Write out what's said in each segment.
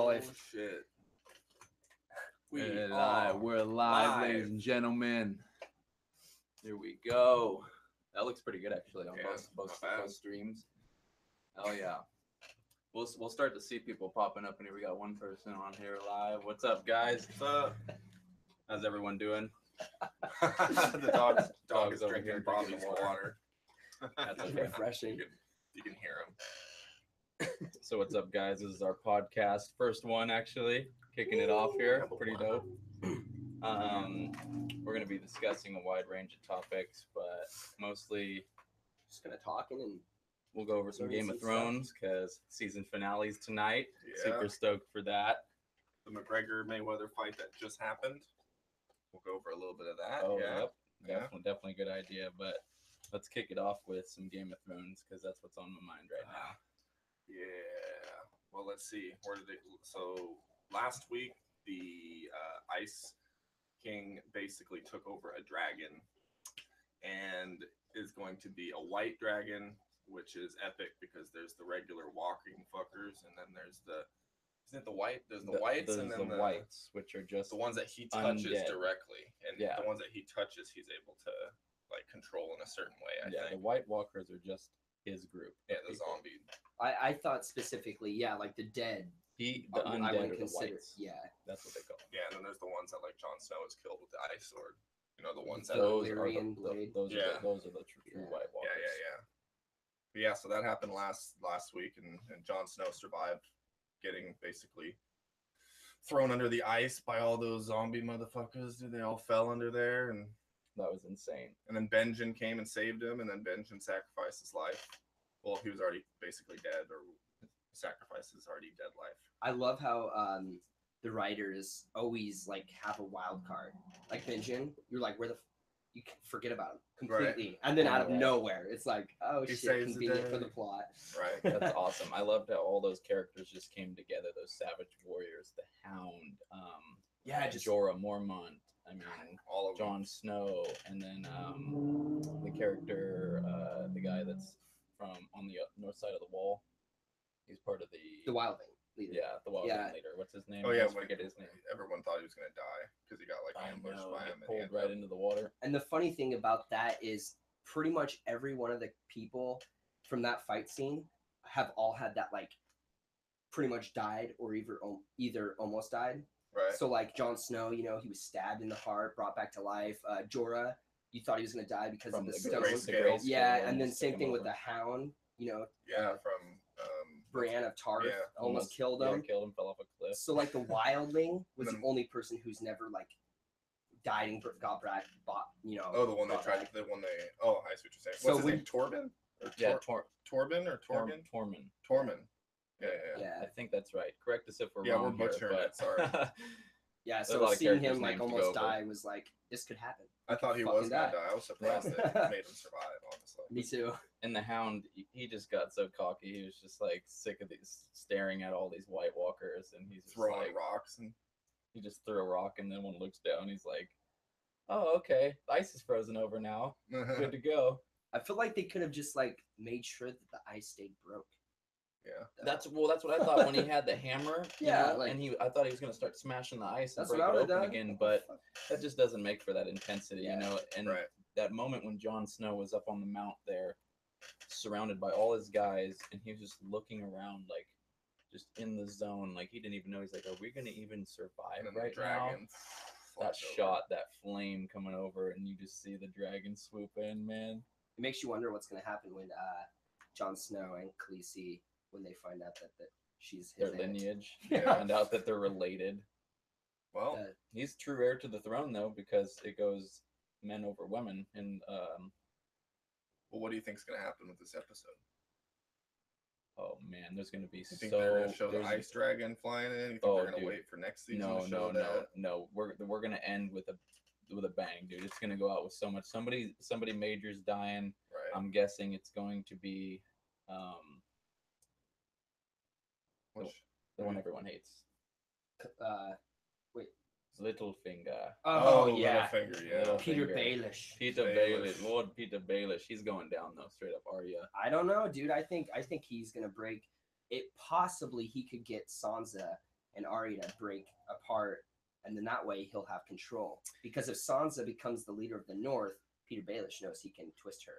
live. Shit. We're are live, live. ladies and gentlemen. Here we go. That looks pretty good, actually, on Yeah, both not bad. streams. Oh yeah. We'll start to see people popping up, and here we got one person on here live. What's up, guys? What's up? How's everyone doing? The dog Dog's is over drinking here Bobby's drinking water. That's okay. Refreshing. You can hear him. So what's up, guys? This is our podcast, first one actually, kicking it off here. Number Pretty one. dope. We're gonna be discussing a wide range of topics, but mostly Just gonna talking and we'll go over some Learning Game some of Thrones because season finale's tonight. Yeah. Super stoked for that. The McGregor Mayweather fight that just happened. We'll go over a little bit of that. Oh, yeah. yep. Yeah. Definitely a good idea. But let's kick it off with some Game of Thrones because that's what's on my mind right now. Yeah. Well, let's see. Where did it? So last week, the Ice King basically took over a dragon, and is going to be a white dragon, which is epic because there's the regular walking fuckers, and then there's the isn't it the white? There's the whites, Those and are then the whites, which are just the ones that he touches undead. directly, and Yeah. the ones that he touches, he's able to like control in a certain way. I the think. White Walkers are just his group. Yeah, of the people. zombie. I thought specifically, yeah, like the dead. The I undead wouldn't are the consider. whites. Yeah, That's what they call them. Yeah, and then there's the ones that like Jon Snow is killed with the ice sword. You know, the ones that Those are Valyrian the, blade. those are Yeah. those are the true Yeah. White Walkers. Yeah. But yeah, so that happened last week, and Jon Snow survived getting basically thrown under the ice by all those zombie motherfuckers. Dude, they all fell under there, and That was insane. then Benjen came and saved him, and then Benjen sacrificed his life. Well, he was already basically dead, or sacrificed his already dead life. I love how the writers always like have a wild card. Like Benjen, you're like, where the you can forget about him completely, and then out of Right. nowhere, it's like, oh He shit, saves the convenient for day. the plot. Right. That's awesome. I loved how all those characters just came together. Those savage warriors, the Hound, Yeah, just Jorah Mormont. I mean, All of them. Jon Snow, and then the character, the guy that's from on the north side of the wall. He's part of the Wildling leader. yeah, the Wild Yeah. leader. What's his name? Oh I yeah, always when forget his name. everyone thought he was gonna die because he got like I ambushed know, by get him and he pulled ended right up- into the water. And the funny thing about that is pretty much every one of the people from that fight scene have all had that like pretty much died or either almost died. Right. So like Jon Snow, you know, he was stabbed in the heart, brought back to life. Jorah, you thought he was gonna die because From of the the stone. grayscale. Yeah, Grayscale and then just same took thing him with over. the Hound. You know, Yeah, from Brienne of Tarth Yeah, almost killed Yeah, him. killed him, fell off a cliff. So like the Wildling was Then- the only person who's never like died and got back, you know. Oh, the one they brought tried back. to, the one they. Oh, I see what you're saying. So What's his when- name? Torben? Or Yeah, Torben or Torgen? Tormund. Tormund. Yeah. Yeah. I think that's right. Correct us if we're Yeah, wrong. we're here, butchering but- it, sorry. Yeah, There's a so lot of seeing characters' him like names to go almost over. die was like, this could happen. I thought he Fucking was gonna die. die. I was surprised Yeah. that made him survive. Honestly. Me too. And the Hound, he just got so cocky. He was just like sick of these staring at all these White Walkers, and he's just Throwing like, rocks and. he just threw a rock, and then one looks down. He's like, "Oh, okay, the ice is frozen over now. Good to go." I feel like they could have just like made sure that the ice stayed broke. Yeah. That's what I thought when he had the hammer. you Yeah, know, like- and I thought he was gonna start smashing the ice and That's break what I it would have open done. again, but that just doesn't make for that intensity, Yeah. you know. And Right. that moment when Jon Snow was up on the mount there, surrounded by all his guys, and he was just looking around like just in the zone, like he didn't even know. He's like, "Are we gonna even survive And then the right now?" dragon. That flies over. shot, that flame coming over, and you just see the dragon swoop in, man. It makes you wonder what's gonna happen when Jon Snow and Khaleesi when they find out that she's his Their aunt. lineage, Yeah. find out that they're related. Well, Uh, He's true heir to the throne though, because it goes men over women, and well, what do you think's gonna happen with this episode? oh man, there's gonna be You think so they're gonna show the there's- ice dragon flying in? You think Oh, they're gonna dude. wait for next season no to show no that? no we're gonna end with a bang, dude. It's gonna go out with so much. Somebody major's dying. Right. I'm guessing it's going to be Which, the one everyone hates, wait. Littlefinger. Oh, yeah, Littlefinger, yeah. Little- Peter Finger. Baelish. Peter Baelish. Baelish, Lord Peter Baelish. He's going down though, straight up Arya. I don't know, dude. I think he's gonna break. It possibly he could get Sansa and Arya to break apart, and then that way he'll have control. Because if Sansa becomes the leader of the North, Peter Baelish knows he can twist her.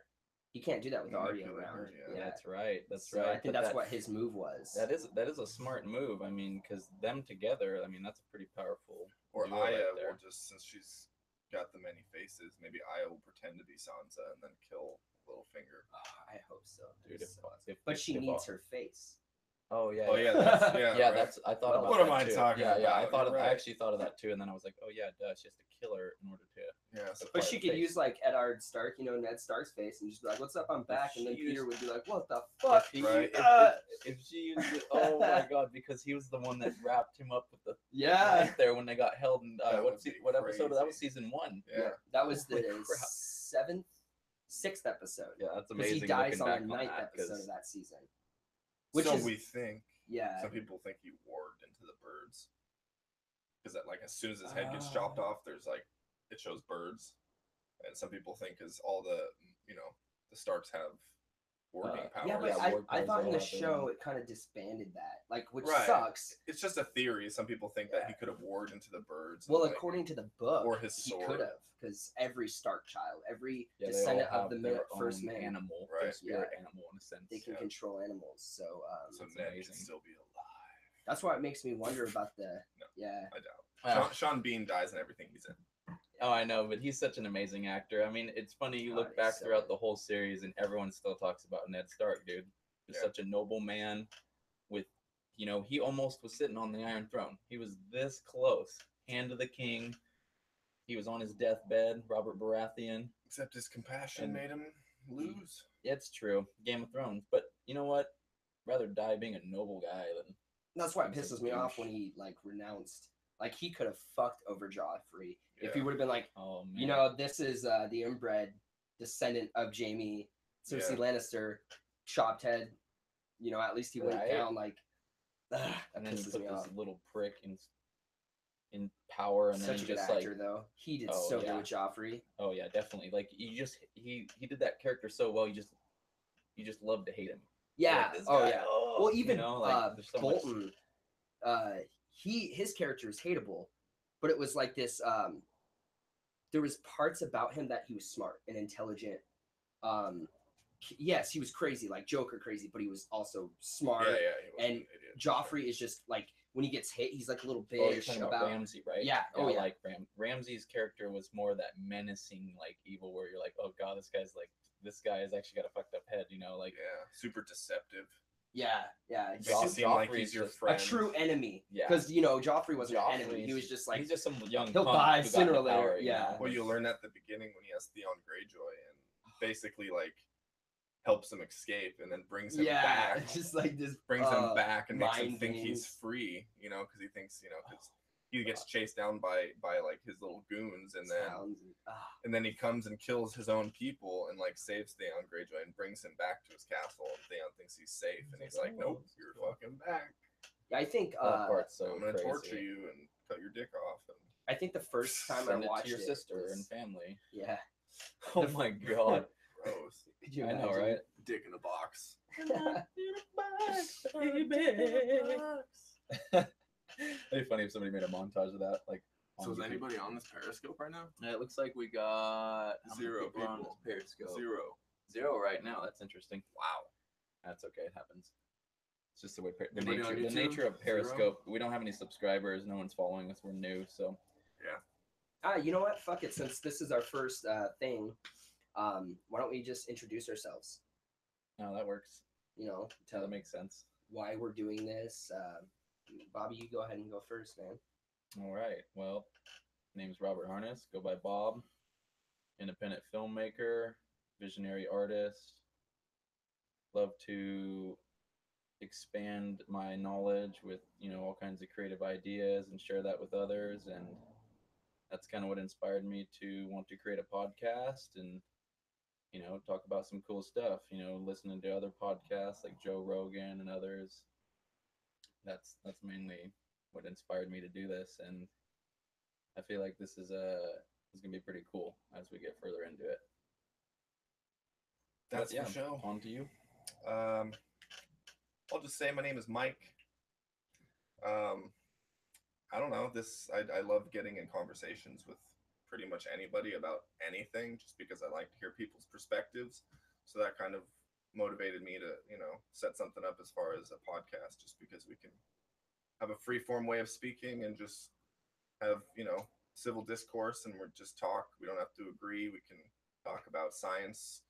He can't do that with Arya Manipulate around. her, yeah. That's right. That's So right. I think But that's what his move was. that is a smart move. I mean, because them together, I mean, that's a pretty powerful. Or duo right Aya there. will just, since she's got the many faces, maybe Aya will pretend to be Sansa and then kill Littlefinger. I hope so. Dude, There's so- if, but she if needs all- her face. Oh yeah. Oh yeah, that's, yeah. Yeah, right. that's. I thought Well, about what that am I too. talking Yeah, I about? thought You're of, I right. actually thought of that too, and then I was like, oh yeah, duh, she has to kill her in order to. Yeah, so But Acquire she the could face. use like Eddard Stark, Ned Stark's face, and just be like, "What's up? I'm back." And then she Peter used- would be like, "What the fuck?" If, he, Right. if she used it, oh my god, because he was the one that wrapped him up with the Yeah. knife there when they got held. In, That would be what episode? That was crazy. season 1. yeah. That was Holy the crap. 6th episode. Yeah, that's Because amazing. he dies looking on back the 9th that, episode 'cause- of that season. Which so is we think. yeah. Some people think he warged into the birds. Because that, like, as soon as his head gets chopped off, there's like it shows birds, and some people think because all the the Starks have warging powers. Yeah, but Yeah, ward I powers thought in all the have their show own. it kind of disbanded that, like, which Right. sucks. It's just a theory. Some people think that Yeah. he could have warged into the birds. and, Well, like, according to the book, or his he sword. could have, because every Stark child, every Yeah, they all descendant have of the their first own man, animal, Right. their spirit Yeah. animal in a sense. they can Yeah. control animals. So so That's Ned amazing. can still be alive. that's why it makes me wonder about the No. yeah. I doubt. Wow. Sean Bean dies in everything he's in. Oh, I know, but he's such an amazing actor. I mean, it's funny you God, look he's back so throughout good. the whole series, and everyone still talks about Ned Stark, dude. He's Yeah. such a noble man. With, he almost was sitting on the Iron Throne. He was this close, hand of the king. He was on his deathbed. Robert Baratheon. Except his compassion And- made him lose. It's true, Game of Thrones. But you know what? Rather die being a noble guy than. That's why it He's a pisses me off douche. when he like renounced. Like he could have fucked over Joffrey if he Yeah. would have been like, Oh man. this is the inbred descendant of Jamie, Cersei Yeah. Lannister, chopped head. At least he went Right. down. Like that and then you pisses put me this off. little prick in power, and Such then a he good just actor like. though. He did Oh, so good yeah. with Joffrey. Oh yeah, definitely. Like he did that character so well. You just love to hate him. Yeah. Like, this Oh guy, yeah. oh, Well, even there's so much- Bolton, his character is hateable, but it was like this. There was parts about him that he was smart and intelligent. Yes, he was crazy, like Joker crazy, but he was also smart. Yeah, yeah. He was and an idiot. Joffrey is just like when he gets hit, he's like a little Oh, you're bitch talking about Ramsey, right? Yeah, oh, yeah. Like Ramsey's character was more that menacing, like evil, where you're like, oh god, this guy has actually got a fucked up head, like Yeah, super deceptive. Yeah. Makes it seem like Joffrey's he's your just- friend. A true enemy. Yeah. Because Joffrey wasn't an enemy. He Joffrey's- was just like he's just some young he'll punk die who got sooner or into later, power, yeah. Well, you learn at the beginning when he has Theon Greyjoy and basically like helps him escape and then brings him back. it's just like this Brings him back and makes him mind think he's games. free, because he thinks, because he gets chased down by like his little goons, and then sounds. he comes and kills his own people and like saves Theon Greyjoy and brings him back to his castle, and Theon thinks he's safe, and he's like, nope, you're fucking back. I think That part's so I'm gonna crazy. torture you and cut your dick off. And I think the first time Send I it watched to your it sister was- and family. yeah. Oh my god. gross. Could you I know, imagine? right? Dick in a box. It'd be funny if somebody made a montage of that. Like, So on is YouTube. anybody on this Periscope right now? It looks like we got how many 0 people on people. this Periscope. 0. 0 right now. That's interesting. Wow. That's okay. It happens. It's just the way the Anybody on nature, the YouTube? nature of 0? Periscope. We don't have any subscribers. No one's following us. We're new, so You know what? Fuck it. Since this is our first thing, why don't we just introduce ourselves? no, that works. Tell That makes sense. why we're doing this. Bobby, you go ahead and go first, man. All right. Well, name's Robert Harness. Go by Bob. Independent filmmaker, visionary artist. Love to expand my knowledge with all kinds of creative ideas and share that with others, and that's kind of what inspired me to want to create a podcast and talk about some cool stuff. Listening to other podcasts like Joe Rogan and others. That's mainly what inspired me to do this, and I feel like this is gonna be pretty cool as we get further into it. That's But, the show. On to you. I'll just say my name is Mike. I don't know. I love getting in conversations with pretty much anybody about anything, just because I like to hear people's perspectives. So that kind of motivated me to, set something up as far as a podcast, just because we can have a free form way of speaking and just have, civil discourse, and we're just talk. We don't have to agree. We can talk about science,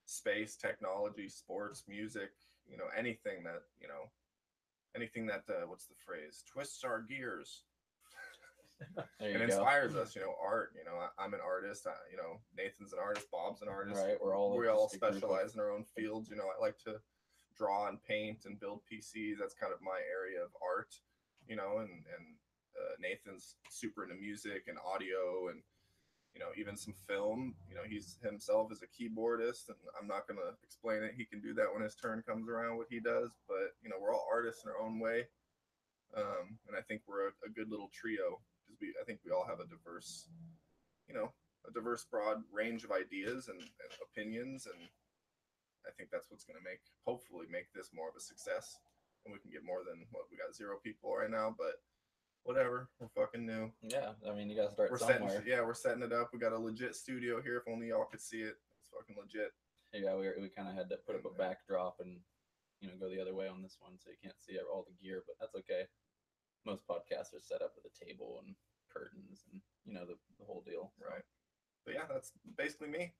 space, technology, sports, music, anything that, anything that, what's the phrase? Twists our gears There and you go. inspires us. Art. I'm an artist. Nathan's an artist. Bob's an artist. Right, we're all we all just a group of- specialize in our own fields. I like to draw and paint and build PCs. That's kind of my area of art. And Nathan's super into music and audio and even some film. He's himself is a keyboardist, and I'm not gonna explain it. He can do that when his turn comes around, what he does. But we're all artists in our own way, and I think we're a good little trio because I think we all have a diverse, broad range of ideas and opinions, and I think that's what's gonna hopefully make this more of a success, and we can get more than what we got 0 people right now, but. Whatever, we're fucking new. Yeah, I mean, you gotta start We're somewhere. we're setting it up. We got a legit studio here. If only y'all could see it. It's fucking legit. Yeah, we kind of had to put up a backdrop and go the other way on this one, so you can't see all the gear, but that's okay. Most podcasts are set up with a table and curtains and the whole deal. So. Right. But yeah, that's basically me.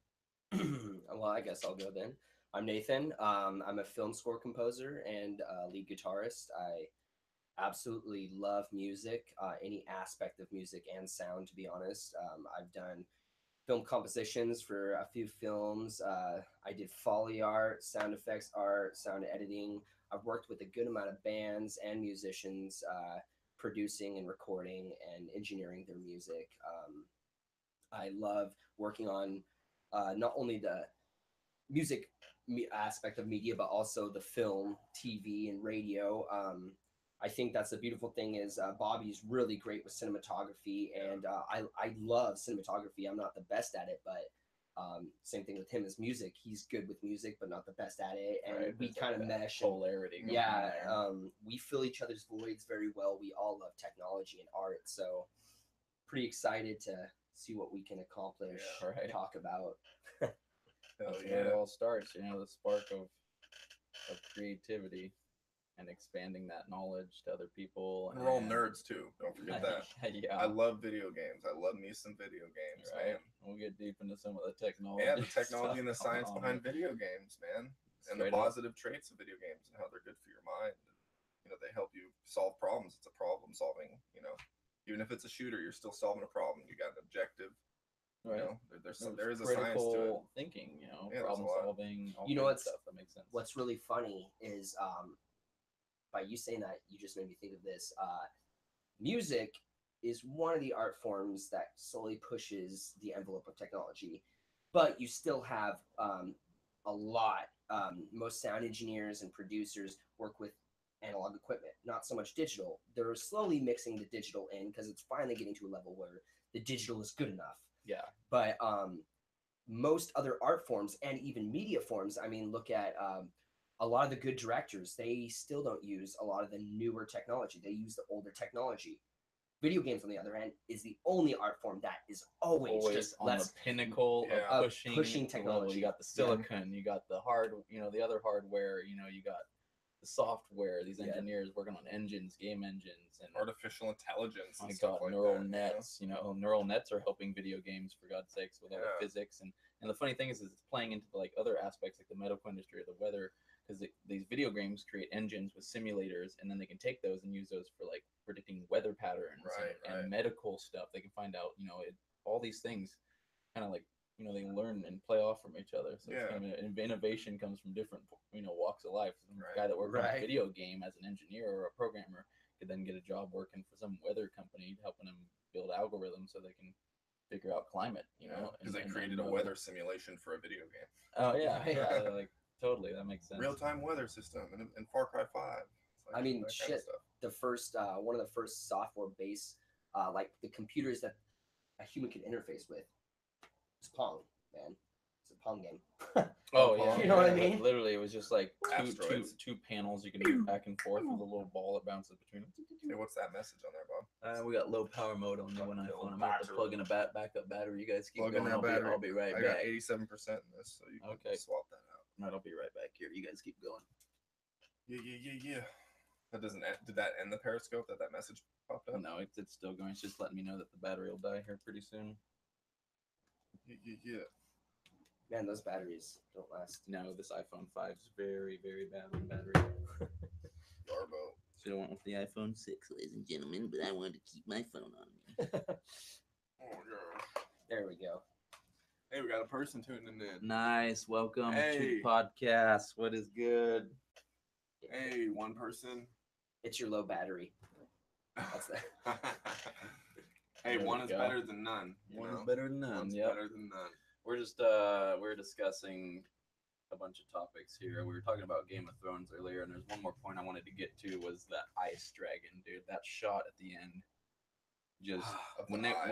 Well, I guess I'll go then. I'm Nathan. I'm a film score composer and lead guitarist. I absolutely love music, any aspect of music and sound, to be honest. I've done film compositions for a few films. I did Foley art, sound effects art, sound editing. I've worked with a good amount of bands and musicians, producing and recording and engineering their music. I love working on not only the music aspect of media, but also the film, TV, and radio. I think that's the beautiful thing is Bobby's really great with cinematography, and I love cinematography. I'm not the best at it, but same thing with him as music. He's good with music, but not the best at it, and Right, we kind of mesh. Polarity. Yeah, we fill each other's voids very well. We all love technology and art, so pretty excited to see what we can accomplish. Yeah, right. Talk about. That's where it all starts. The spark of creativity and expanding that knowledge to other people. And we're all nerds too. Don't forget that. Yeah. I love video games. I love me some video games, Right. man. We'll get deep into some of the technology. Yeah, the technology and the stuff science going on. behind video games, man. And the Straight up. positive traits of video games and how they're good for your mind. They help you solve problems. It's a problem solving, even if it's a shooter, you're still solving a problem. You got an objective. Right. There is a science to it. Critical thinking, Yeah, problem solving, all what's stuff that makes sense. What's really funny is by you saying that, you just made me think of this. Music is one of the art forms that slowly pushes the envelope of technology, but you still have a lot. Most sound engineers and producers work with analog equipment, not so much digital. They're slowly mixing the digital in because it's finally getting to a level where the digital is good enough. Yeah. But most other art forms and even media forms, I mean, look at a lot of the good directors, they still don't use a lot of the newer technology. They use the older technology. Video games, on the other hand, is the only art form that is always just on the pinnacle Yeah. of pushing technology. You got the silicon, you got the the other hardware, you got the software. These Yeah. engineers working on engines, game engines, and Artificial intelligence. my And stuff God, like neural that, nets. Neural nets are helping video games, for God's sakes, with all Yeah. the physics. And the funny thing is it's playing into other aspects like the medical industry or the weather, because these video games create engines with simulators, and then they can take those and use those for predicting weather patterns and medical stuff. They can find out all these things kind of they learn and play off from each other. So it's kind of innovation comes from different walks of life. Some guy that works on a video game as an engineer or a programmer could then get a job working for some weather company, helping them build algorithms so they can figure out climate. Because they created a weather simulation for a video game. Oh yeah, yeah, totally, that makes sense. Real-time weather system in Far Cry 5. I mean, shit. The first one of the first software-based the computers that a human can interface with is Pong, man. It's a Pong game. Oh yeah, You know what I yeah, mean? Literally, it was just like Asteroids. two panels you can move back and forth with a little ball that bounces between them. Hey, what's that message on there, Bob? We got low power mode on the one iPhone. I'm gonna have to plug in a backup battery. You guys keep Plug in going. that battery. I'll be right I back. got 87% in this, so you can Okay. swap that out. I'll be right back here. You guys keep going. Yeah. That doesn't end. Did that end the Periscope that message popped up? No, it's still going. It's just letting me know that the battery will die here pretty soon. Yeah. Man, those batteries don't last. No, this iPhone 5 is very, very bad on battery. Garbo. So I went with the iPhone 6, ladies and gentlemen, but I wanted to keep my phone on me. Oh, yeah. There we go. Hey, we got a person tuning in. Nice. Welcome to Hey. the podcast. What is good? Hey, one person. It's your low battery. That's that. Hey, There one we is go. better than none. you One know? is better than none. One's Yep. better than none. We're just we're discussing a bunch of topics here. We were talking about Game of Thrones earlier, and there's one more point I wanted to get to was the ice dragon, dude. That shot at the end, just Of when the they eye.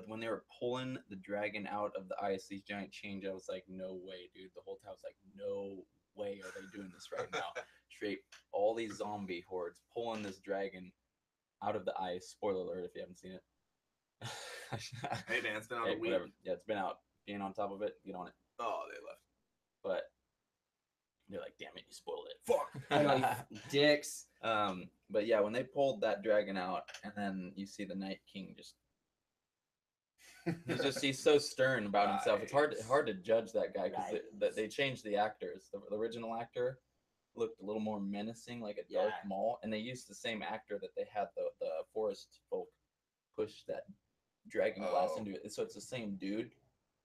when they were pulling the dragon out of the ice, these giant chains, I was like, no way, dude. The whole time I was like, no way are they doing this right now? Straight, all these zombie hordes pulling this dragon out of the ice. Spoiler alert if you haven't seen it. Hey, Dan, it's been out Hey, a week. whatever. Yeah, it's been out. Being on top of it, get on it. Oh, they left. But they're like, damn it, you spoiled it. Fuck. I know, you dicks. But yeah, when they pulled that dragon out, and then you see the Night King he's so stern about himself. It's hard to judge that guy because Right. they changed the actors. The original actor looked a little more menacing, like a Darth Yeah. Maul, and they used the same actor that they had the forest folk push that dragon glass Oh. into it. So it's the same dude,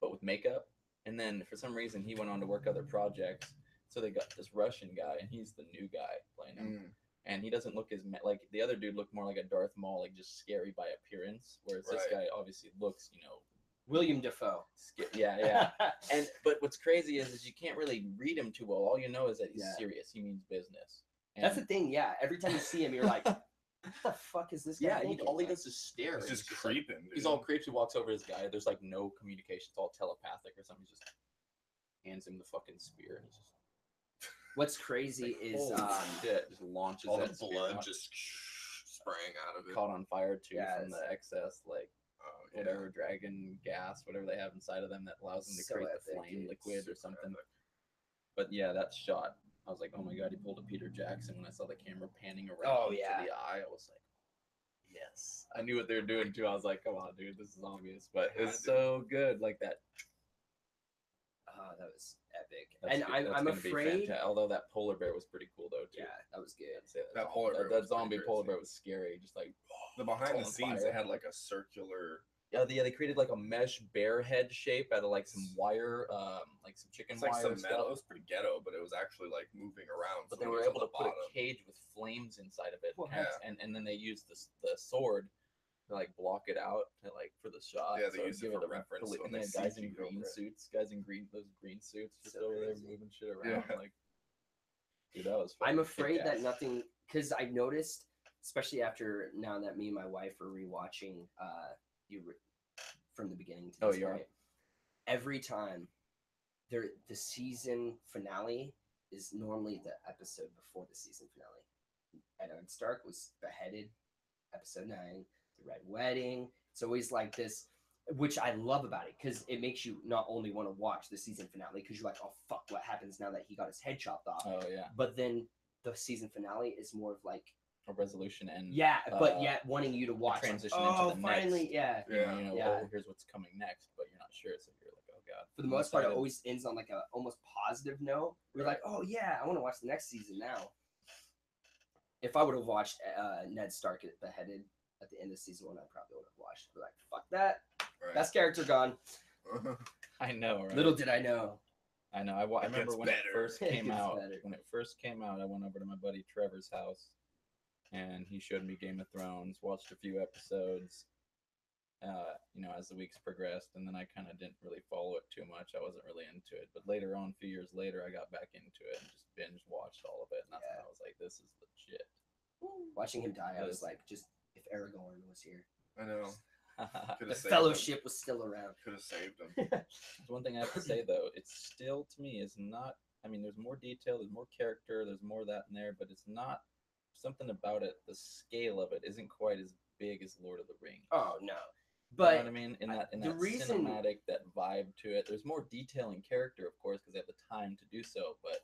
but with makeup. And then for some reason he went on to work other projects. So they got this Russian guy, and he's the new guy playing him. Mm. And he doesn't look as like the other dude looked more like a Darth Maul, like just scary by appearance. Whereas this Right. guy obviously looks, William Defoe. yeah. And but what's crazy is you can't really read him too well. All you know is that he's Yeah. serious. He means business. That's the And- thing, yeah. Every time you see him, you're like, what the fuck is this guy yeah. thinking? All he Like, does is stare. It's and just like- creeping, dude. he's all creepy. He walks over to this guy. There's like no communication. It's all telepathic or something. He just hands him the fucking spear, and he's just What's crazy is holy shit, just launches all the that spear blood out. just spraying out of it. Caught on fire too Yeah, from the it's- excess like Oh, yeah. whatever dragon gas, whatever they have inside of them that allows them to So create the epic, flame dude. liquid or Super something. epic. But yeah, that shot, I was like, oh my god, he pulled a Peter Jackson when I saw the camera panning around Oh, to yeah. the eye. I was like, yes. I knew what they were doing too. I was like, come on, dude, this is obvious. But Yeah, it's dude. so good, like that. Oh, that was epic. That's And good- I'm that's gonna be afraid. fanta- although that polar bear was pretty cool though too. Yeah, that was good. I'd say That polar bear that was zombie pretty polar crazy. bear was scary. Just like The behind all the on scenes, fire. they had like a circular. yeah, they created like a mesh bear head shape out of like some wire, like some chicken It's like wire some and metal. It stuff. was pretty ghetto, but it was actually like moving around. But so they when were it was able on to the put a bottom- cage with flames inside of it, Wow. and then they used the sword to like block it out to like for the shot. Yeah, they so used it give for a reference, really- so and when they they had guys see in you go green for it. suits, those green suits just So over there crazy. moving shit around. Yeah. Like, dude, that was. I'm fucking afraid that kick-ass. nothing, because I noticed, especially after now that me and my wife are rewatching from the beginning to Oh, this you are? point, every time the season finale is normally the episode before the season finale. Eddard Stark was beheaded, episode 9, the Red Wedding. It's always like this, which I love about it because it makes you not only want to watch the season finale because you're like, oh fuck, what happens now that he got his head chopped off? Oh yeah, But then the season finale is more of like, a resolution and yeah, but uh, yet wanting you to watch. transition like, into oh, the finally, next. yeah. Yeah. Oh, here's what's coming next, but you're not sure, so you're like, oh god. For the I'm most part, it excited. always ends on like a almost positive note. We're like, oh yeah, I want to watch the next season now. If I would have watched Ned Stark get beheaded at the end of season 1, I probably would have watched. Be like, fuck that, Right. best character gone. I know, right? Little did I know. I know. I It remember gets when better. it first It came gets out. better. When it first came out, I went over to my buddy Trevor's house, and he showed me Game of Thrones. Watched a few episodes. As the weeks progressed, and then I kind of didn't really follow it too much. I wasn't really into it. But later on, a few years later, I got back into it and just binge watched all of it. And that's when Yeah. I was like, this is legit. Watching him die, I was Yes. like, just if Aragorn was here. I know. Could The have saved Fellowship was still around. Could have saved him. One thing I have to say though, it's still to me is not. I mean, there's more detail, there's more character, there's more of that in there, but it's not something about it. The scale of it isn't quite as big as Lord of the Rings. Oh no, You know but what I mean? In that the reason cinematic, that vibe to it. There's more detail and character, of course, because they have the time to do so. But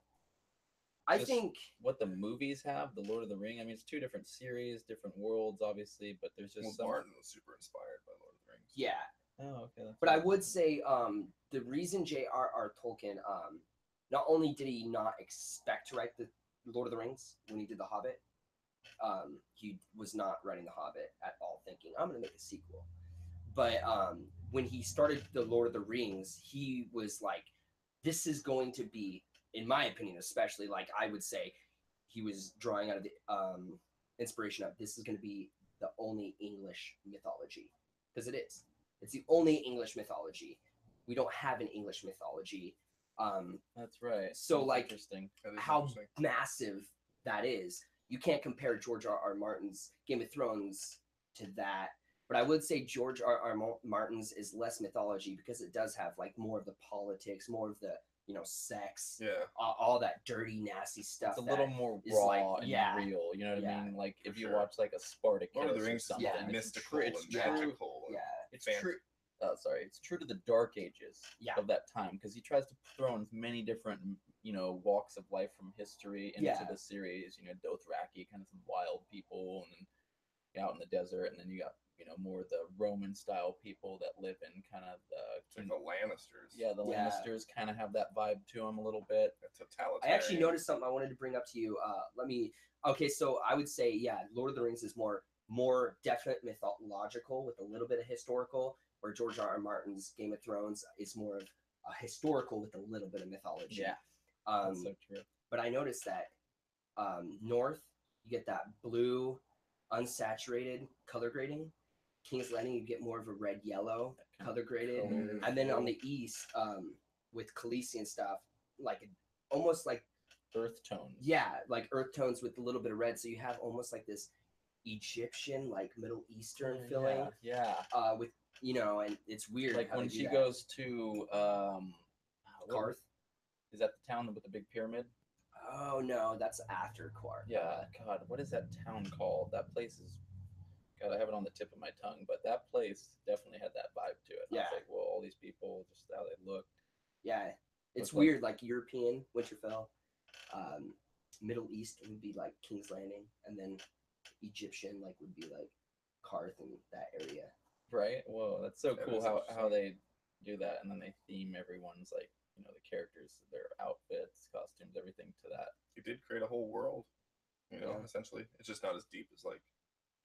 I just think what the movies have, the Lord of the Ring. I mean, it's two different series, different worlds, obviously, but there's just Well, some. Martin was super inspired by Lord of the Rings. yeah, Oh, okay. That's but I right. would say the reason J.R.R. Tolkien not only did he not expect to write the Lord of the Rings when he did The Hobbit, he was not writing The Hobbit at all thinking I'm going to make a sequel. But when he started the Lord of the Rings, he was like, this is going to be, in my opinion, especially, like I would say, he was drawing out of the inspiration of this is going to be the only English mythology, because it is. It's the only English mythology. We don't have an English mythology. That's right. So, That's like, interesting. That is how interesting. massive that is. You can't compare George R.R. Martin's Game of Thrones to that. But I would say George R.R. Martin's is less mythology because it does have like more of the politics, more of the sex, Yeah. all that dirty, nasty stuff. It's a little more is raw like- and yeah, real. You know what yeah, I mean? Like if for you sure. watch like a Spartacus Lord of the or Rings is something, yeah, it's mystical true, it's and true. magical. Yeah, It's Fantasy. true. It's true to the dark ages Yeah. of that time because he tries to throw in as many different walks of life from history into Yeah. the series. Dothraki, kind of some wild people, and then out in the desert, and then you got more of the Roman style people that live in kind of It's like the Lannisters. yeah, the Yeah. Lannisters kind of have that vibe to them a little bit. The totalitarian. I actually noticed something I wanted to bring up to you. Okay, so I would say, yeah, Lord of the Rings is more definite mythological with a little bit of historical, where George R.R. Martin's Game of Thrones is more of a historical with a little bit of mythology. Yeah. That's so true. But I noticed that north, you get that blue, unsaturated color grading. King's Landing, you get more of a red yellow That color graded. color And then on feel. the east, with Khaleesi and stuff, like almost like Earth tones. yeah, like earth tones with a little bit of red. So you have almost like this Egyptian, like Middle Eastern feeling. Yeah. With and it's weird. Like how when they do she that. goes to Karth. Is that the town with the big pyramid? Oh no, that's after Karth. Yeah. God, what is that town called? That place is. God, I have it on the tip of my tongue, but that place definitely had that vibe to it. And I Yeah. was like, well, all these people, just how they look. Yeah, it's Looks like- weird. Like European Winterfell, Middle East would be like King's Landing, and then Egyptian would be like Karth and that area. Right? Whoa, that's so That cool is how interesting. they do that, and then they theme everyone's the characters, their outfits, costumes, everything to that. He did create a whole world. Yeah. Essentially, it's just not as deep as like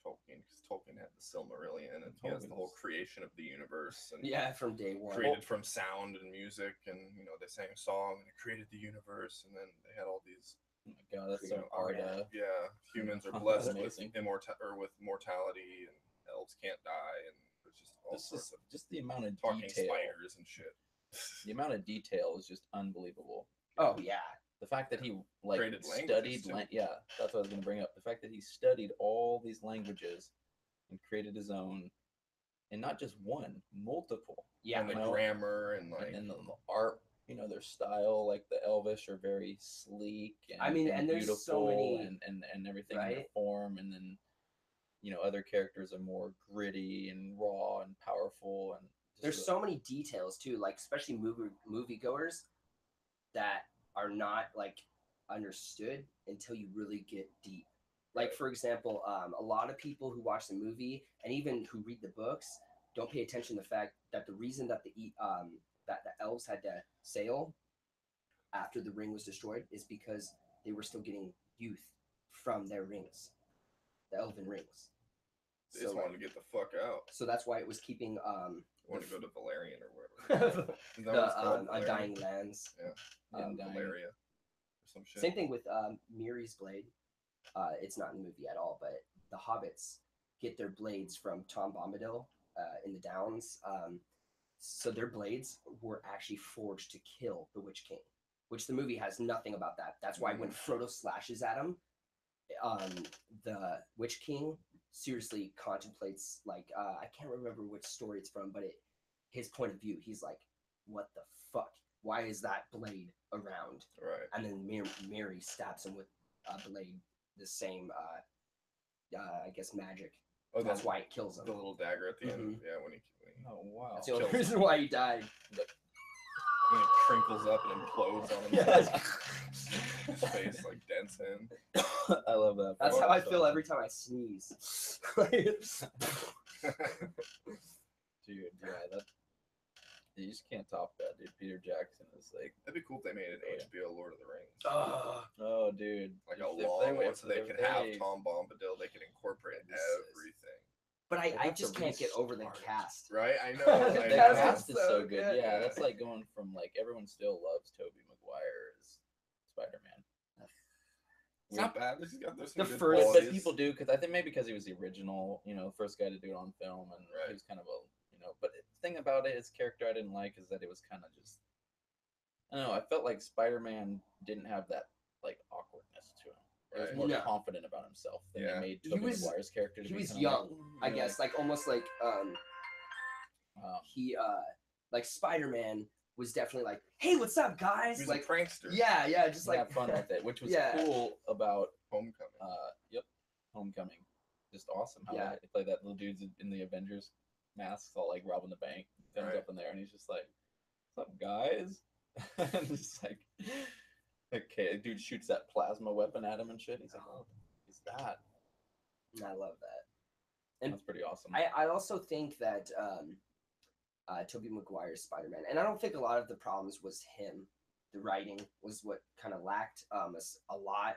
Tolkien, because Tolkien had the Silmarillion, and he has the whole creation of the universe, and Yeah, from day one. created from sound and music, and they sang a song and it created the universe, and then they had all these. Oh my God, that's so Creative art. Arda. Yeah, humans are That's blessed with amazing. with mortality, and elves can't die, and there's just all This sorts is of just the amount of talking detail. spiders and shit. The amount of detail is just unbelievable. Oh yeah, The fact that he Created languages, studied, too. yeah, that's what I was going to bring up. The fact that he studied all these languages and created his own, and not just one, multiple. yeah. And the you know, grammar and like And then the art, their style, like the Elvish are very sleek. And, I mean, and there's beautiful so many- and everything in their right? form, and then other characters are more gritty and raw and powerful, and just There's really- so many details too, like especially moviegoers that are not understood until you really get deep. Like for example, a lot of people who watch the movie and even who read the books don't pay attention to the fact that the reason that that the elves had to sail after the ring was destroyed is because they were still getting youth from their rings, the elven rings. they just So, wanted to get the fuck out. so that's why it was keeping Wanted to go to Valerian or whatever. Is that what it's the called? Undying Valerian? Lands. Yeah, Undying. Valeria or some shit. Same thing with Miri's blade. It's not in the movie at all, but the hobbits get their blades from Tom Bombadil in the Downs. So their blades were actually forged to kill the Witch King, which the movie has nothing about that. That's why when Frodo slashes at him, the Witch King seriously contemplates like I can't remember which story it's from, but his point of view, he's like, what the fuck? Why is that blade around? Right. And then Mary stabs him with a blade, the same I guess magic. Oh, That's why it kills him. The little dagger at the end. Mhm. Yeah, when he Oh wow. That's the only kills reason why he died. when it crinkles up and implodes on Yeah. himself. His face like dents in. I love that. That's part. how I feel every time I sneeze. Dude, yeah, that you just can't top that, dude. Peter Jackson is like, That'd be cool if they made an Oh, yeah. HBO Lord of the Rings. oh, dude, Like If a they long went one, so they if could have they- Tom Bombadil. They could incorporate That'd be sick. everything. But They'd I have to just can't get over the restart it. cast. Right? I know. The I The know. cast is so so good. good. Yeah, that's like going from like everyone still loves Tobey Maguire as Spider-Man. It's not bad. There's some The good first- But qualities. people do because I think maybe because he was the original, first guy to do it on film, and Right. he was kind of a, But the thing about it, his character I didn't like is that it was kind of just, I don't know. I felt like Spider-Man didn't have that like awkwardness to him. He was Right. more No. confident about himself than Yeah. they made He Tobey was- Maguire's character. To he be was kinda young, like, I guess, like almost like he like Spider-Man was definitely like, hey, what's up, guys? He was Like, a prankster. yeah, just like like have fun with it, which was Yeah. cool about Homecoming. Yep, Homecoming. Just awesome how Yeah. they play that little dude's in the Avengers masks, all like robbing the bank, comes Right. up in there, and he's just like, "What's up, guys?" And just like, okay, dude shoots that plasma weapon at him and shit. He's like, "Oh, he's that." I love that. And That's pretty awesome. I also think that Tobey Maguire's Spider-Man, and I don't think a lot of the problems was him. The writing was what kind of lacked a lot.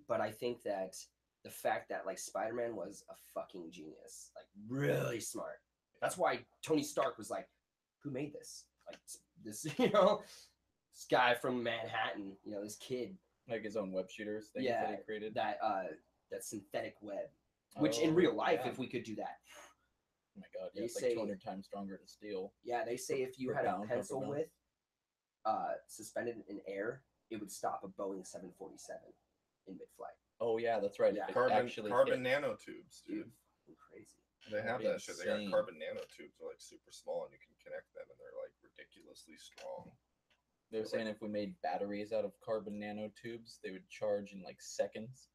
But I think that the fact that like Spider-Man was a fucking genius, like really smart. That's why Tony Stark was like, "Who made this? Like this, this guy from Manhattan, this kid, Like his own web shooters things Yeah, that he created. that synthetic web." Which in real life, if we could do that, oh my god, they yeah, it's like say- 200 times stronger to steal. yeah, they say if you Per had pound, a per pencil pound. width suspended in air, it would stop a Boeing 747 in mid-flight. Oh yeah, that's right. Yeah. It Carbon actually carbon hit. nanotubes, dude. Crazy. They have That'd that be shit. They got insane. carbon nanotubes. They're like super small, and you can connect them, and they're like ridiculously strong. They were saying if we made batteries out of carbon nanotubes, they would charge in like seconds.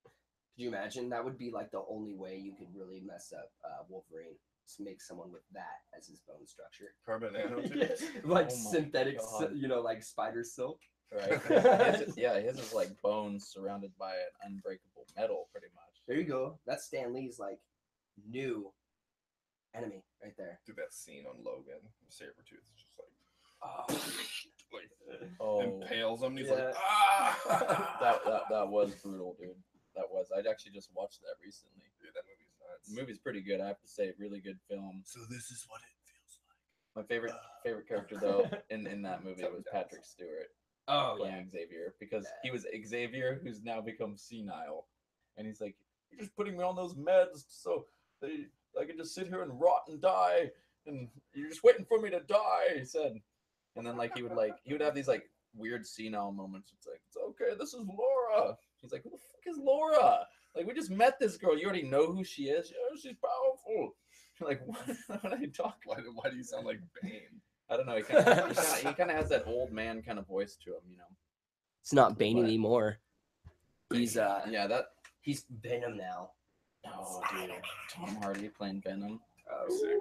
Could you imagine? That would be like the only way you could really mess up Wolverine. Just make someone with that as his bone structure. Carbon nanotubes. Like Oh my synthetic, God. like spider silk. Right? His is like bones surrounded by an unbreakable metal, pretty much. There you go. That's Stan Lee's like new enemy right there. Dude, that scene on Logan, Sabretooth is just like, like Oh, impales him. And he's Yeah. like, ah. that was brutal, dude. That was. I'd actually just watched that recently. Dude, that movie's nuts. The movie's pretty good, I have to say. Really good film. So this is what it feels My favorite character though in that movie was Patrick Stewart Oh playing Xavier, because he was Xavier who's now become senile, and he's like, "You're just putting me on those meds so I can just sit here and rot and die, and you're just waiting for me to die." He said, and then he would have these like weird senile moments. It's like, "It's okay, this is Laura." He's like, "Who the fuck is Laura? Like, we just met this girl. You already know who she is. Yeah, she's powerful." You're like, what are you talking? Why do you sound like Bane? I don't know. He kind of has that old man kind of voice to him, It's not Bane What? anymore. He's Yeah, that. he's Venom now. Oh, dude, Tom Hardy playing Venom. Oh, sick.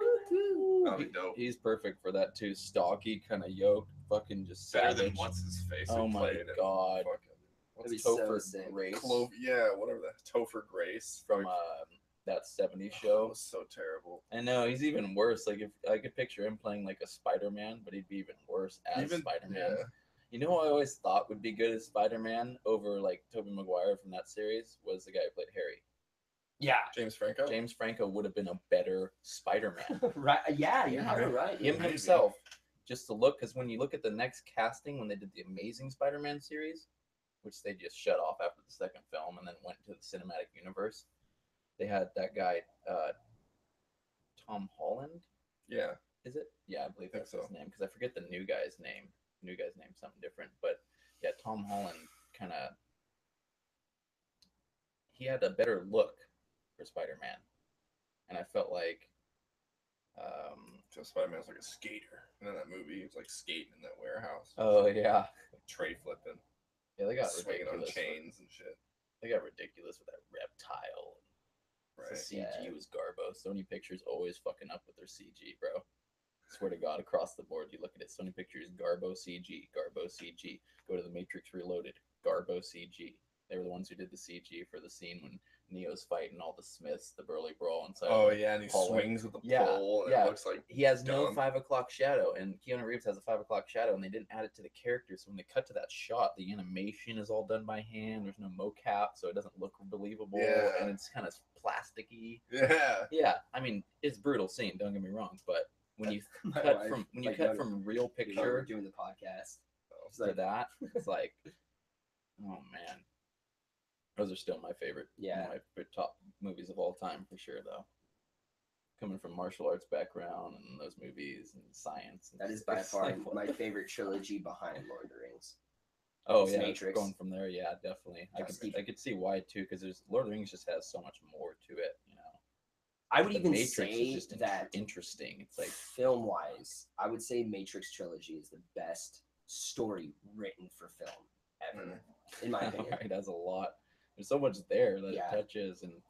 That'd be dope. He's perfect for that too. Stocky, kind of yoked, fucking just Better savage. than what's his face. Oh who my played it. God. Fucking, That'd be what's so Topher sick. Grace yeah, whatever that. Topher Grace from that '70s show. was so terrible. I know he's even worse. Like if I could picture him playing like a Spider-Man, but he'd be even worse as Spider-Man. Yeah. You know who I always thought would be good as Spider-Man over like Tobey Maguire from that series was the guy who played Harry. Yeah. James Franco. James Franco would have been a better Spider-Man. Right. Yeah, you're right. Him Maybe. himself, just to look, because when you look at the next casting, when they did the Amazing Spider-Man series, which they just shut off after the second film and then went to the cinematic universe, they had that guy, Tom Holland. Yeah. Is it? Yeah, I believe Think that's his so. name, because I forget the new guy's name. New guy's name's something different, but yeah, Tom Holland kind of, he had a better look for Spider-Man, and I felt like, So Spider-Man's like a skater, and in that movie, he was like skating in that warehouse, oh yeah, like tray flipping, yeah, they got swinging on ridiculous. chains and shit. They got ridiculous with that reptile. Right. The CG Yeah. was garbo. Sony Pictures always fucking up with their CG, bro. Swear to God, across the board, you look at it, Sony Pictures, Garbo CG, Garbo CG. Go to the Matrix Reloaded, Garbo CG. They were the ones who did the CG for the scene when Neo's fighting all the Smiths, the Burly Brawl inside. Oh yeah, and he hallway. swings with the Yeah, pole, and yeah. it looks like He has no dumb. 5 o'clock shadow, and Keanu Reeves has a 5 o'clock shadow, and they didn't add it to the character. So when they cut to that shot, the animation is all done by hand. There's no mocap, so it doesn't look believable, Yeah. and it's kind of plasticky. Yeah. Yeah, I mean, it's a brutal scene. Don't get me wrong, but when you My cut wife, from like, cut noticed- from real we were picture doing the podcast. It's to like, that, it's like, oh man, those are still my favorite. Yeah. My top movies of all time for sure, though. Coming from martial arts background and those movies and science, and that is by it's far like, my favorite trilogy behind Lord of the Rings. Oh It's yeah, Matrix. going from there, yeah, definitely. Yes. I could see why too, because there's Lord of the Rings just has so much more to it, you know. I would The even Matrix say is just that interesting. It's like, film wise, I would say Matrix trilogy is the best story written for film ever, in my opinion. it has a lot. There's so much there that Yeah. it touches, and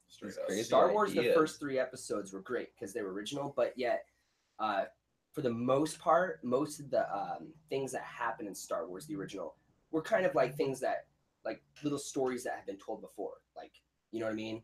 Straight It's up. crazy. Star Wars, the ideas. first 3 episodes were great because they were original, but yet, for the most part, most of the things that happen in Star Wars, the original, were kind of like things that, like little stories that have been told before. Like, you know what I mean?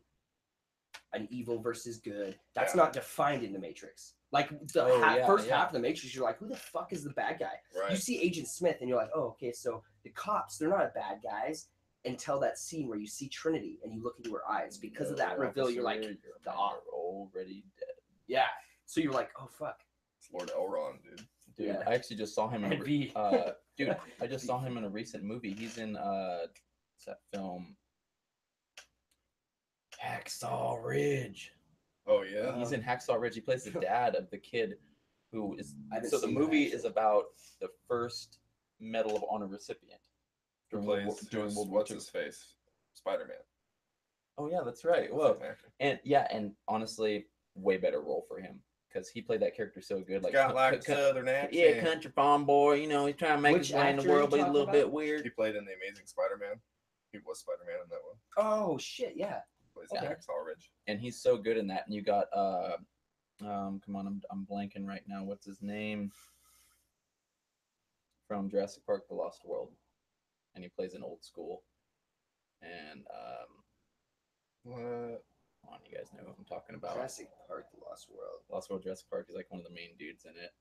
An evil versus good. That's Yeah. not defined in the Matrix. Like the Oh, first yeah. half of the Matrix, you're like, who the fuck is the bad guy? Right. You see Agent Smith, and you're like, oh, okay, so the cops, they're not bad guys. Until that scene where you see Trinity and you look into her eyes, because of that No, reveal, you're like, officer, your the men op. are already dead. yeah. So you're like, oh fuck. It's Lord Elrond, dude. Dude, Yeah. I actually just saw him in And V. dude, I just saw him in a recent movie. He's in what's that film? Hacksaw Ridge. Oh yeah. He's in Hacksaw Ridge. He plays the dad of the kid who is. I haven't So the seen that, movie actually. is about the first Medal of Honor recipient Who during plays World War what's II. his face? Spider-Man. Oh yeah, that's right. Whoa. And yeah, and honestly, way better role for him because he played that character so good. Like, Got like Southern accent. yeah, country farm boy. You know, he's trying to make Which his way in the actor are world, you but he's a talking little bit about? weird. He played in The Amazing Spider-Man. He was Spider-Man in that one. Oh shit, yeah. Plays Okay. Hacksaw Ridge. And he's so good in that. And you got come on, I'm blanking right now. What's his name? From Jurassic Park: The Lost World, and he plays an old school. And What? come on, you guys know who I'm talking about. Jurassic Park: The Lost World. Lost World, Jurassic Park. He's like one of the main dudes in it.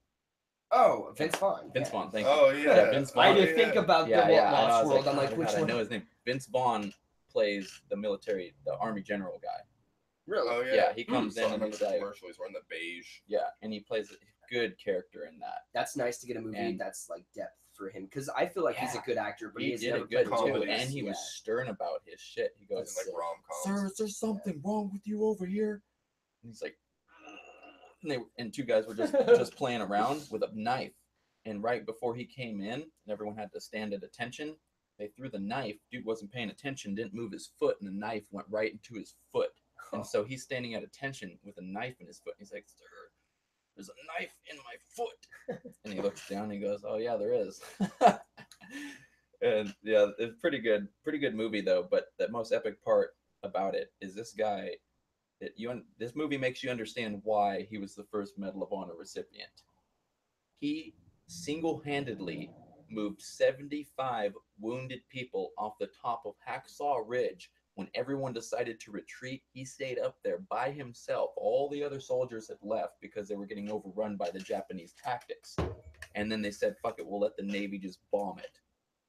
Oh, Vince Vaughn. Vince yeah. Vaughn, thank you. Oh yeah. Vince I Vaughn. did think about Yeah, the yeah. I know, I Lost was World. like, I'm like, "God, which I one? know his name. Vince Vaughn plays the military, the Army general guy. Really? Oh yeah. Yeah, he comes So I in and remember he's the like, commercial. He's wearing the beige. yeah, and he plays a good character in that. That's nice to get a movie And- that's like depth for him because I feel like he's a Yeah. good actor, but He has did never it good played too, comedies. and he was stern about his shit. He He's goes, in like rom-coms. "Sir, is there something wrong with you over here?" And he's like, and 2 guys were just playing around with a knife. And right before he came in, and everyone had to stand at attention, they threw the knife. Dude wasn't paying attention, didn't move his foot, and the knife went right into his foot. And so he's standing at attention with a knife in his foot. He's like, "Sir, there's a knife in my foot." And he looks down and he goes, "Oh yeah, there is." And yeah, it's pretty good movie though. But the most epic part about it is this guy. This movie makes you understand why he was the first Medal of Honor recipient. He single-handedly moved 75 wounded people off the top of Hacksaw Ridge. When everyone decided to retreat, he stayed up there by himself. All the other soldiers had left because they were getting overrun by the Japanese tactics. And then they said, fuck it, we'll let the Navy just bomb it.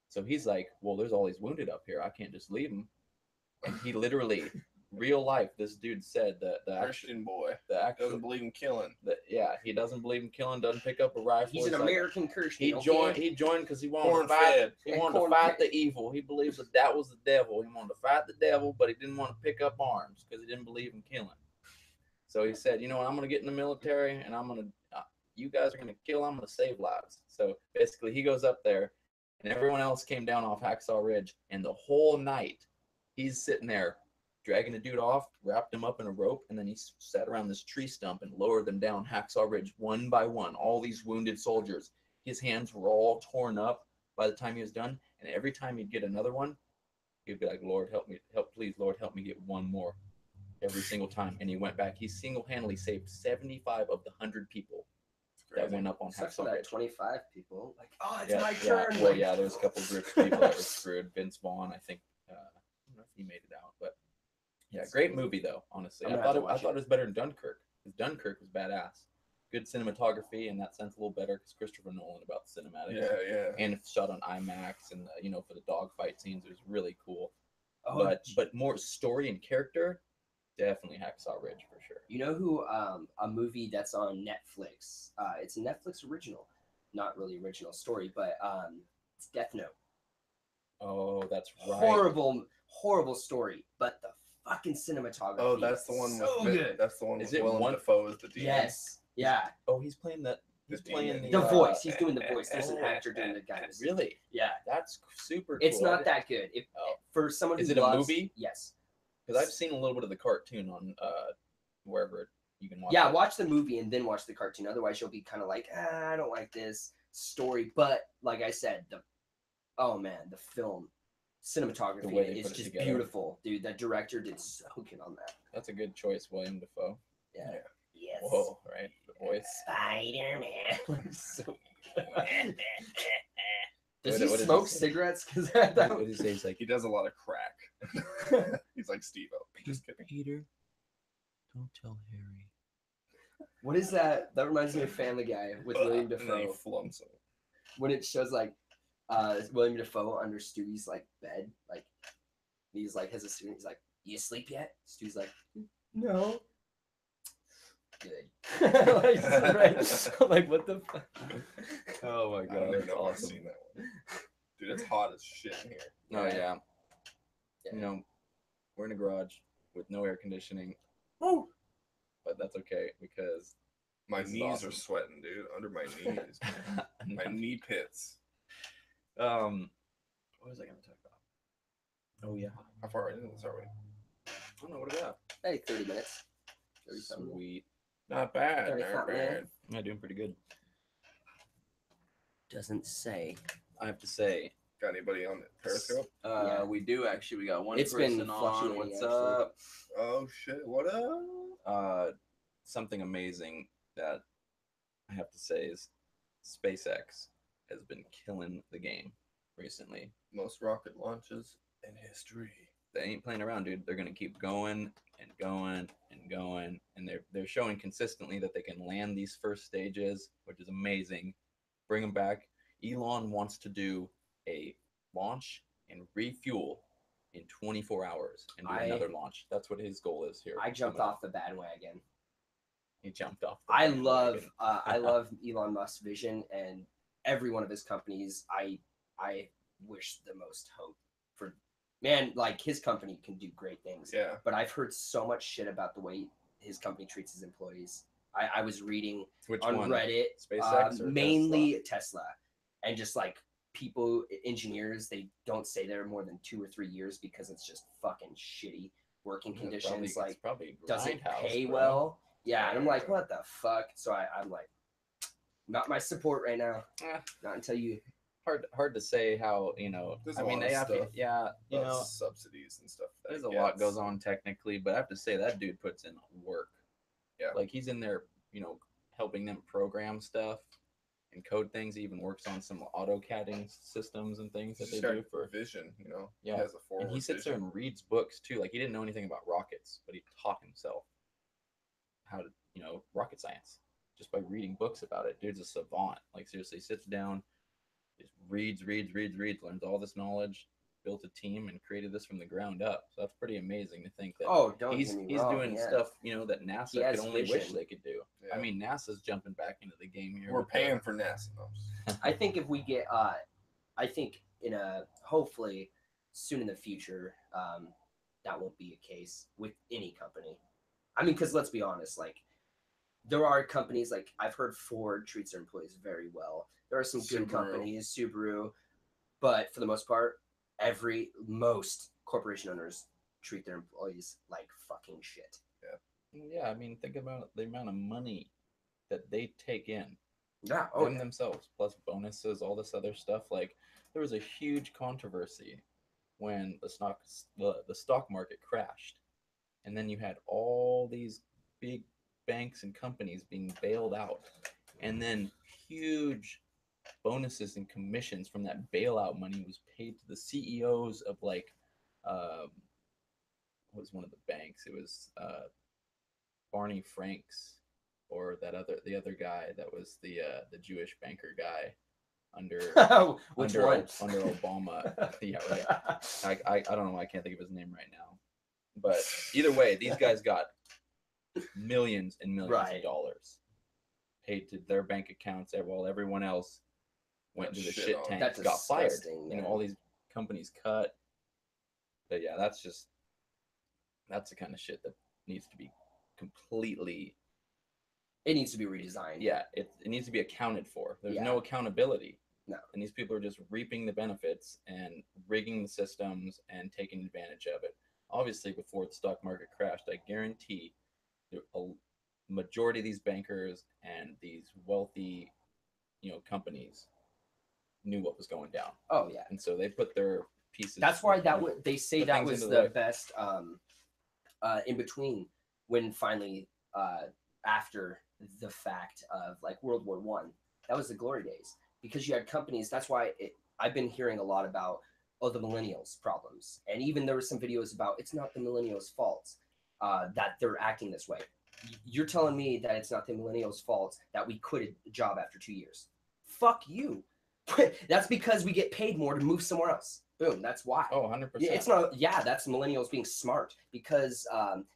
So he's like, well, there's all these wounded up here. I can't just leave them. And he literally, real life, this dude said that Christian boy the actual, doesn't believe in killing. yeah, he doesn't believe in killing, doesn't pick up a rifle. He's an like- American Christian. He okay? joined because he wanted to Corn fight. fed. He And wanted to corn fight fed. the evil. He believes that was the devil. He wanted to fight the devil, but he didn't want to pick up arms because he didn't believe in killing. So he said, you know what, I'm going to get in the military and I'm going to, you guys are going to kill, I'm going to save lives. So basically he goes up there and everyone else came down off Hacksaw Ridge, and the whole night he's sitting there dragging a dude off, wrapped him up in a rope, and then he sat around this tree stump and lowered them down Hacksaw Ridge one by one. All these wounded soldiers. His hands were all torn up by the time he was done, and every time he'd get another one, he'd be like, "Lord, help me, please, Lord, help me get one more." Every single time, and he went back. He single-handedly saved 75 of the 100 people that went up on Sucks Hacksaw for that Ridge. 25 people. Like, oh, it's Yeah, my yeah. turn. Well, like, yeah, there was a couple groups of people that were screwed. Vince Vaughn, I think. I don't know if he made it out, but yeah, great movie though. Honestly, I'm I gonna thought have to I watch thought it. it was better than Dunkirk. Because Dunkirk was badass. Good cinematography in that sense, a little better because Christopher Nolan about the cinematics. Yeah. And it's shot on IMAX, and for the dogfight scenes, it was really cool. Oh, But more story and character, definitely Hacksaw Ridge for sure. you know who? A movie that's on Netflix. It's a Netflix original. Not really original story, but it's Death Note. Oh, that's right. Horrible story, but the fucking cinematography. Oh, that's the one so with good. that's the one Is with it Willem one- Dafoe as the demon. Yes. Yeah. Oh, he's playing that. He's The playing demon. The the voice. He's doing the voice. There's an Oh, actor doing the guy. Really? Yeah. That's super. It's cool. not that good. If Oh. for someone who Is it a loves, movie? Yes. Because I've seen a little bit of the cartoon on wherever you can watch. Yeah, it. watch the movie and then watch the cartoon. Otherwise, you'll be kind of like, I don't like this story. But like I said, the film cinematography The way they is put it just together. beautiful, dude. The director did so good on that. That's a good choice, William Dafoe. Yeah. Yeah. Yes. Whoa, right? The voice. Spider-Man. So- What Does he did he smoke say? cigarettes? Because What did he say? He's like, He does a lot of crack. He's like Steve-O. Just kidding. Peter, don't tell Harry. what is that? That reminds me of Family Guy with William And then he Dafoe. flumps him. When it shows like William Dafoe under Stewie's like bed, like he's like has a student. He's like, "You asleep yet?" Stewie's like, "No." Good. like, right? Like, what the fuck? Oh my I don't god, even that's know if I've awesome. seen that one. Dude, it's hot as shit in here. Oh yeah. Yeah. We're in a garage with no air conditioning, Woo! but that's okay because My This is knees awesome. are sweating, dude. Under my knees. My knee pits. what was I gonna talk about? Oh yeah. How far into this are we? I don't know what about. Hey, 30 minutes. 30 something. Sweet. Not bad. 30 Not something, bad. Yeah, doing pretty good. Doesn't say. I have to say, Got anybody on the Periscope? Yeah. we do actually. We got one It's been person on. fluctuating, What's actually. up? Oh shit! What up? Something amazing that I have to say is SpaceX has been killing the game recently. Most rocket launches in history. They ain't playing around, dude. They're gonna keep going and going and going, and they're showing consistently that they can land these first stages, which is amazing. Bring them back. Elon wants to do a launch and refuel in 24 hours and do another launch. That's what his goal is here. I jumped off the bandwagon. He jumped off. The I bandwagon. love Elon Musk's vision and every one of his companies. I wish the most hope for man. Like his company can do great things. Yeah. But I've heard so much shit about the way his company treats his employees. I was reading Which on one? Reddit, SpaceX or mainly Tesla, and just like people, engineers, they don't stay there more than 2 or 3 years because it's just fucking shitty working Tesla? conditions. It's Like, probably does it grindhouse, pay bro. well? Yeah, and I'm like, what the fuck? So I'm like, not my support right now. Eh. Not until you. Hard to say how There's I a mean, lot they of have to. stuff. Yeah, Subsidies and stuff. that there's he a lot gets. goes on technically, but I have to say that dude puts in work. Yeah. Like he's in there, helping them program stuff and code things. He even works on some AutoCADing systems and things that He's they got do for. vision. Yeah. He has a forward And he sits there vision. and reads books too. Like he didn't know anything about rockets, but he taught himself how to, rocket science just by reading books about it. Dude's a savant. Like seriously, sits down, just reads, learns all this knowledge, built a team, and created this from the ground up. So that's pretty amazing to think that Oh, don't he's get me wrong. doing yeah. stuff, that He NASA has could only wish vision. they could do. Yeah. I mean, NASA's jumping back into the game here. We're with paying for NASA. No. I think if we get, I think hopefully soon in the future, that won't be a case with any company. I mean, because let's be honest, like there are companies like I've heard Ford treats their employees very well. There are some good Subaru. companies, Subaru, but for the most part, most corporation owners treat their employees like fucking shit. Yeah, I mean, think about the amount of money that they take in Yeah. themselves, plus bonuses, all this other stuff. Like, there was a huge controversy when the stock market crashed, and then you had all these big banks and companies being bailed out, and then huge bonuses and commissions from that bailout money was paid to the CEOs of like um, what was one of the banks? It was Barney Franks, or the other guy that was the Jewish banker guy under Which under one? under Obama. Yeah, right. I don't know. I can't think of his name right now. But either way, these guys got millions and millions Right. of dollars paid to their bank accounts, while everyone else went into the Shit shit on. tank, That's got fired. disgusting, You know, man. all these companies cut. But yeah, that's the kind of shit that needs to be completely. It needs to be redesigned. Yeah, it needs to be accounted for. There's Yeah. no accountability. No. And these people are just reaping the benefits and rigging the systems and taking advantage of it. Obviously, before the stock market crashed, I guarantee a majority of these bankers and these wealthy, companies knew what was going down, Oh yeah. and so they put their pieces. That's why they say put that things was into the the- best in between, when finally after the fact of like World War One. That was the glory days, because you had companies. That's why I've been hearing a lot about the millennials problems, and even there were some videos about it's not the millennials' fault that they're acting this way. You're telling me that it's not the millennials' fault that we quit a job after 2 years? Fuck you. That's because we get paid more to move somewhere else. Boom. That's why. Oh, 100%. Yeah, it's not. Yeah, that's millennials being smart, because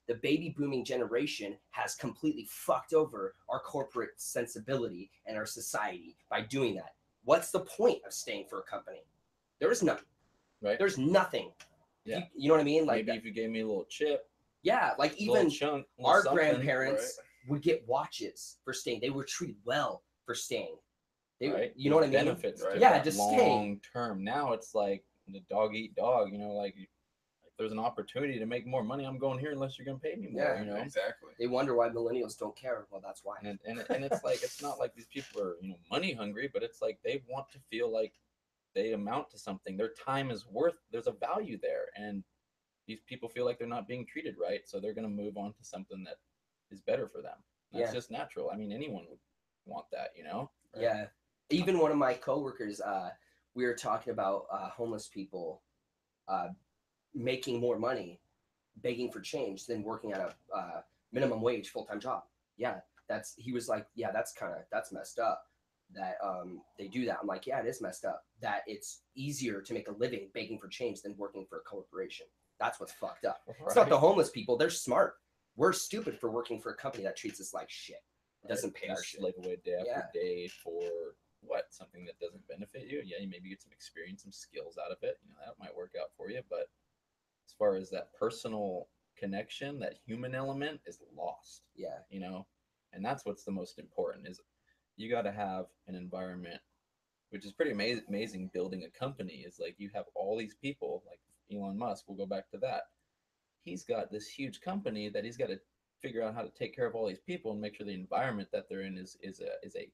the baby booming generation has completely fucked over our corporate sensibility and our society by doing that. What's the point of staying for a company? There is none. Right. There's nothing. Yeah. You know what I mean? Like, maybe if you gave me a little chip, yeah, like little even chunk, little our something, grandparents would get watches for staying. They were treated well for staying. They, right? you know what I mean? Benefits, Right. to Yeah, that just long staying. term. Now it's like the dog eat dog. Like if there's an opportunity to make more money, I'm going here unless you're gonna pay me more. Yeah, Exactly. They wonder why millennials don't care. Well, that's why. And it's like, it's not like these people are money hungry, but it's like they want to feel like they amount to something. Their time is worth. There's a value there, and these people feel like they're not being treated right, so they're gonna move on to something that is better for them. That's just natural. I mean, anyone would want that, Right? Yeah. Even one of my coworkers, we were talking about homeless people making more money, begging for change, than working at a minimum wage full-time job. Yeah, he was like, yeah, that's messed up that they do that. I'm like, yeah, it is messed up that it's easier to make a living begging for change than working for a corporation. That's what's fucked up. Right. It's not the homeless people. They're smart. We're stupid for working for a company that treats us like shit. Doesn't pay our Just shit. slave away day after Yeah. day for something that doesn't benefit you. Yeah, you maybe get some experience, some skills out of it. That might work out for you. But as far as that personal connection, that human element is lost. Yeah. And that's what's the most important, is you got to have an environment, which is pretty amazing. Building a company is like, you have all these people, like Elon Musk. We'll go back to that. He's got this huge company that he's got to figure out how to take care of all these people and make sure the environment that they're in is a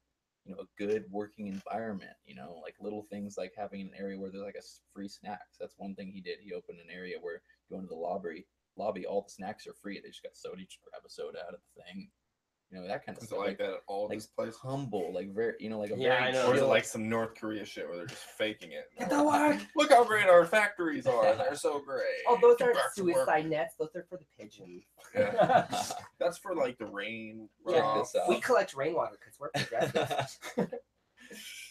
a good working environment. Like little things like having an area where there's like a free snacks. That's one thing he did. He opened an area where you go into the lobby, all the snacks are free. They just got soda. You just grab a soda out of the thing. That kind of Is it stuff. like that at all like these places? humble, like very, like a Yeah, very I know. Or is it chill- like some North Korea shit where they're just faking it? Get the work. Look how great our factories are. They're so great. Oh, those Get aren't back to work. suicide nets. Those are for the pigeons. Yeah. That's for like the rain. Yeah. runoff. this out. We collect rainwater because we're progressive.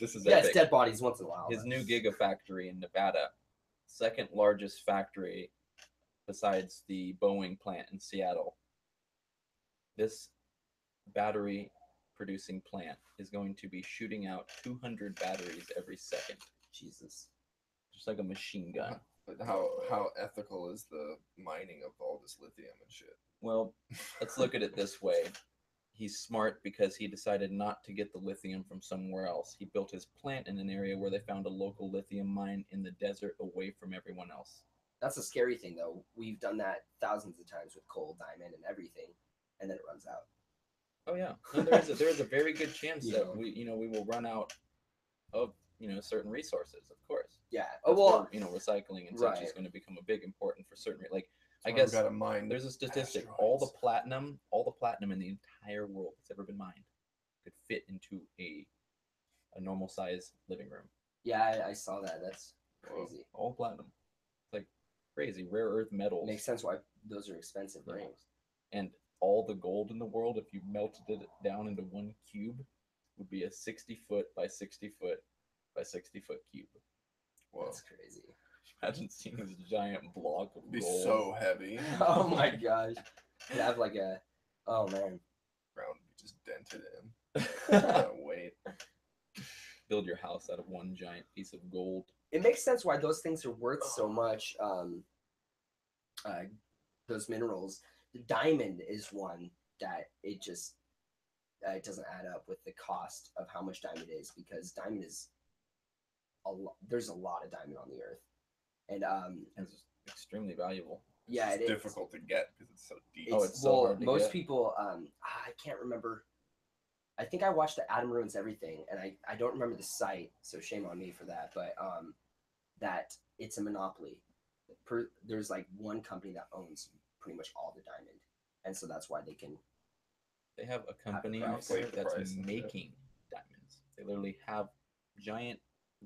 This is Yeah, it's epic. dead bodies once in a while. His but- new Gigafactory in Nevada, second largest factory besides the Boeing plant in Seattle. This battery producing plant is going to be shooting out 200 batteries every second. Jesus. Just like a machine gun. But how ethical is the mining of all this lithium and shit? Well, let's look at it this way. He's smart because he decided not to get the lithium from somewhere else. He built his plant in an area where they found a local lithium mine in the desert away from everyone else. That's a scary thing, though. We've done that thousands of times with coal, diamond, and everything, and then it runs out. Oh yeah, no, there is a very good chance You that know. we will run out of certain resources. Of course, Yeah. that's Well, where recycling and such is right. going to become a big important for certain like I That's why we guess gotta mine there's a statistic all the asteroids. platinum in the entire world that's ever been mined could fit into a normal size living room. Yeah, I saw that. That's Whoa. crazy. All platinum, it's like crazy rare earth metals. Makes sense why those are expensive Yeah. rings. And all the gold in the world, if you melted it down into one cube, would be a 60-foot by 60-foot by 60-foot cube. Whoa. That's crazy. Imagine seeing this giant block of It'd be gold. so heavy. Oh my gosh. Could have like a. Oh man. Ground would be just dented in. Wait. Build your house out of one giant piece of gold. It makes sense why those things are worth so much. Those minerals. The diamond is one that it just it doesn't add up with the cost of how much diamond is because diamond is a lot. There's a lot of diamond on the earth, and It's extremely valuable. yeah, It's it is. difficult to get because it's so deep. It's so hard to most get. people. I can't remember. I think I watched the Adam Ruins Everything, and I don't remember the site, so shame on me for that. But that it's a monopoly. There's like one company that owns pretty much all the diamond, and so that's why they can. They have a company price. out there Inflate the that's price and shit. making diamonds. They literally have giant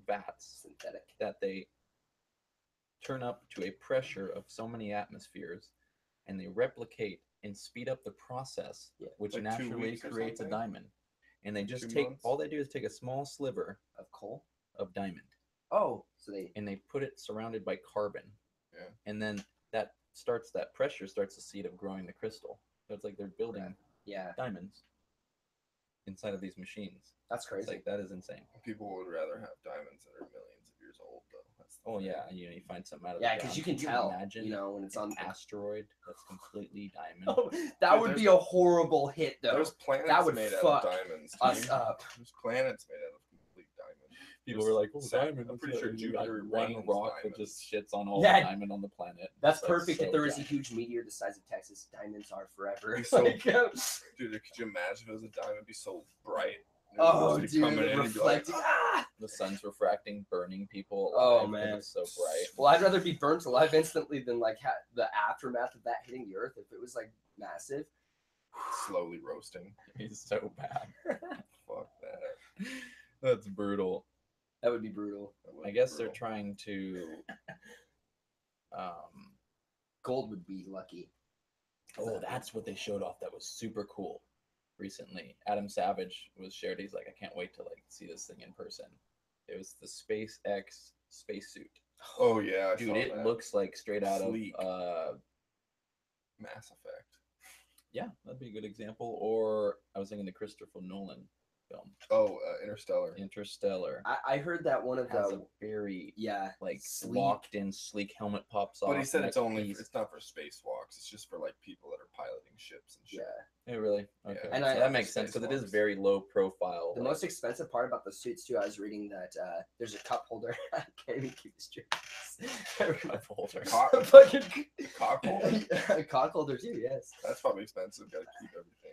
vats Synthetic. that they turn up to a pressure of so many atmospheres and they replicate and speed up the process, Yeah. which Like 2 naturally weeks or creates a something? diamond. And they Like just 2 take months? all they do is take a small sliver Of coal. of diamond Oh, so they. and they put it surrounded by carbon. Yeah. And then that pressure starts the seed of growing the crystal. So it's like they're building Yeah, diamonds inside of these machines. that's It's crazy. like that is insane. People would rather have diamonds that are millions of years old, though. That's the Oh thing. yeah, you find something out of Yeah, the because ground. you can Could tell. Imagine When it's on. an asteroid that's completely diamond. Oh, that Dude, would there's- be a horrible hit, though. There's planets That would made out fuck of diamonds. Us dude. up. There's planets made out of complete diamond. People were like, "Oh, Saturn- diamond." I'm pretty sure like Jupiter one rains rock that just diamonds. shits on all Yeah. the diamond on the planet. That's It's, like, perfect. so If there was a giant. huge meteor the size of Texas, diamonds are forever. Be so- Like, Dude, could you imagine if it was a diamond? It'd be so bright. It oh, would just be dude, coming in and be like, reflecting. Ah! The sun's refracting, burning people Oh, alive. 'cause man. it's so bright. Well, I'd rather be burnt alive instantly than like the aftermath of that hitting the earth. If it was like massive, slowly roasting. It's so bad. Fuck that. That's brutal. that would be brutal. That would I be guess they're brutal. trying to. Gold would be lucky. Oh, that's what they showed off. That was super cool. Recently, Adam Savage was shared. He's like, I can't wait to like see this thing in person. It was the SpaceX spacesuit. Oh yeah, I Dude, saw it that. looks like straight out Sleek. of Mass Effect. yeah, that'd be a good example. Or I was thinking the Christopher Nolan film, Oh, Interstellar. Interstellar. I heard that one of Has the a very yeah like sleek. locked in sleek helmet pops off. But he said neck it's only piece. it's not for spacewalks. It's just for like people that are piloting ships and shit. Yeah. Oh, really? Okay. Yeah. And So I- that makes sense because it is spacewalks. very low profile. The like- most expensive part about the suits too, I was reading that there's a cup holder. I can't even keep it straight. cup holder. Cock, Fucking cock holder? a cock holder too. Yes. That's probably expensive. Got to keep everything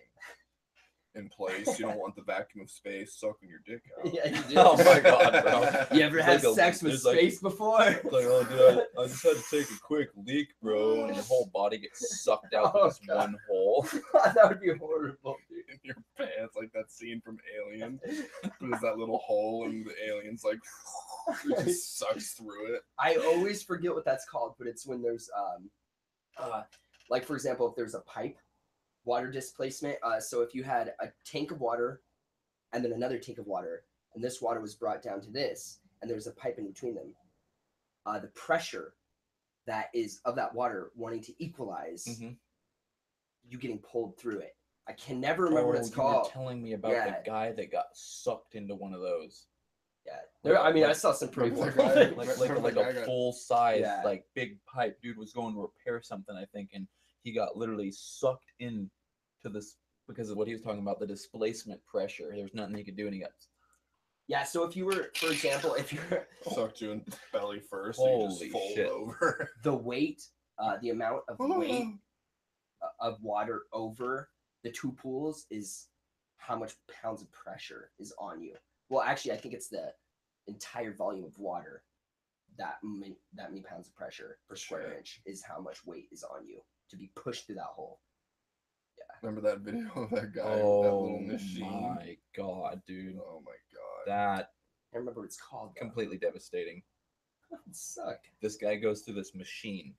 in place. You don't want the vacuum of space sucking your dick out. Yeah, you do. Oh my God, bro. You ever It's had like a- sex with there's like- space before? It's like, oh, dude, I just had to take a quick leak, bro, and your whole body gets sucked out Oh, to this God. one hole. That would be horrible, dude. In your pants, like that scene from Alien. There's that little hole, and the alien's like, it just sucks through it. I always forget what that's called, but it's when there's like for example, if there's a pipe, water displacement. So if you had a tank of water and then another tank of water, and this water was brought down to this, and there's a pipe in between them, the pressure that is of that water wanting to equalize, Mhm. you getting pulled through it. I can never remember what it's you were called. telling me about Yeah. the guy that got sucked into one of those. Yeah, there. I mean, I Like- saw some pretty like horrible that- things. like guy a got- full size Yeah. like big pipe. Dude was going to repair something, I think, and he got literally sucked in to this because of what he was talking about, the displacement pressure. There was nothing he could do, and he got Yeah. So if you were, for example, if you're Sucked you in the belly first, so you just Holy fold shit. over. the weight, the amount of weight of water over the two pools is how much pounds of pressure is on you. Well, actually, I think it's the entire volume of water that many pounds of pressure per square Shit. inch is how much weight is on you to be pushed through that hole. Remember that video of that guy with that Oh little machine? my god, dude. Oh my god. That I remember what it's called. Though. completely devastating. It sucked. This guy goes through this machine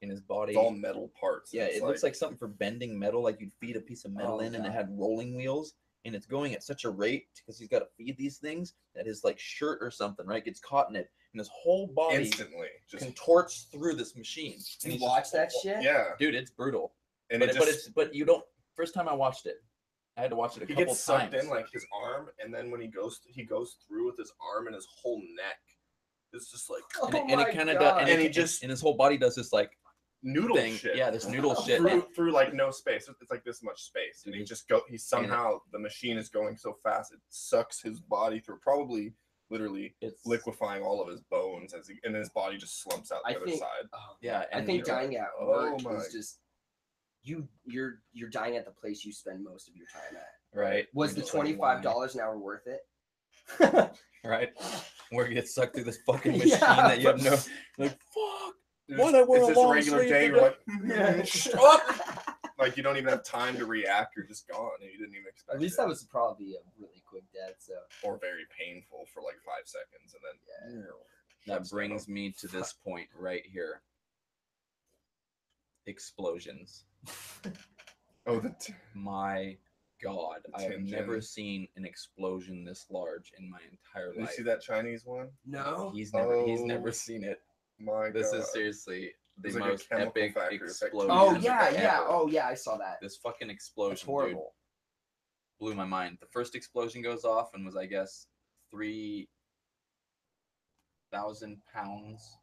in his body. It's all metal parts. Yeah, It's it looks like something for bending metal, like you'd feed a piece of metal Oh, in, and it God. had rolling wheels, and it's going at such a rate because he's got to feed these things that his like shirt or something, right, gets caught in it, and his whole body instantly just contorts through this machine. And You he's watch just- that shit? yeah. dude, it's brutal. And But, it but just but you don't. First time I watched it, I had to watch it a he couple gets sucked times. in like his arm, and then when he goes through with his arm and his whole neck. It's just like Oh and it my kind of God. does, And he just- and his whole body does this like noodle thing. shit. Yeah, this noodle shit. Through like no space. It's like this much space, and he Mhm. just he somehow the machine is going so fast it sucks his body through, probably literally It's liquefying all of his bones and his body just slumps out the I other think- side. Oh, Yeah, I and think you- dying at Oh work my- is just you're dying at the place you spend most of your time at. right. Was You're the just like, $25 an hour worth it? why? Right, where you get sucked through this fucking machine Yeah. that you have no like. Fuck. It's Why'd I wear it's a just a long regular sleeve day. today? You're like, shut up. Like you don't even have time to react. You're just gone, and you didn't even expect. At least it. that was probably a really quick death. So or very painful for like 5 seconds, and then That brings me to this point right here. Explosions. oh My God, The I have Tin never Gin. seen an explosion this large in my entire did you life. see that Chinese one? no, He's Oh, never seen it. My This God. is seriously the It's like a most chemical epic factory effect. explosion. oh years yeah, ago. yeah, ever. oh yeah, I saw that. This fucking That's explosion, dude, horrible. blew my mind. The first explosion goes off and was, I guess, 3,000 pounds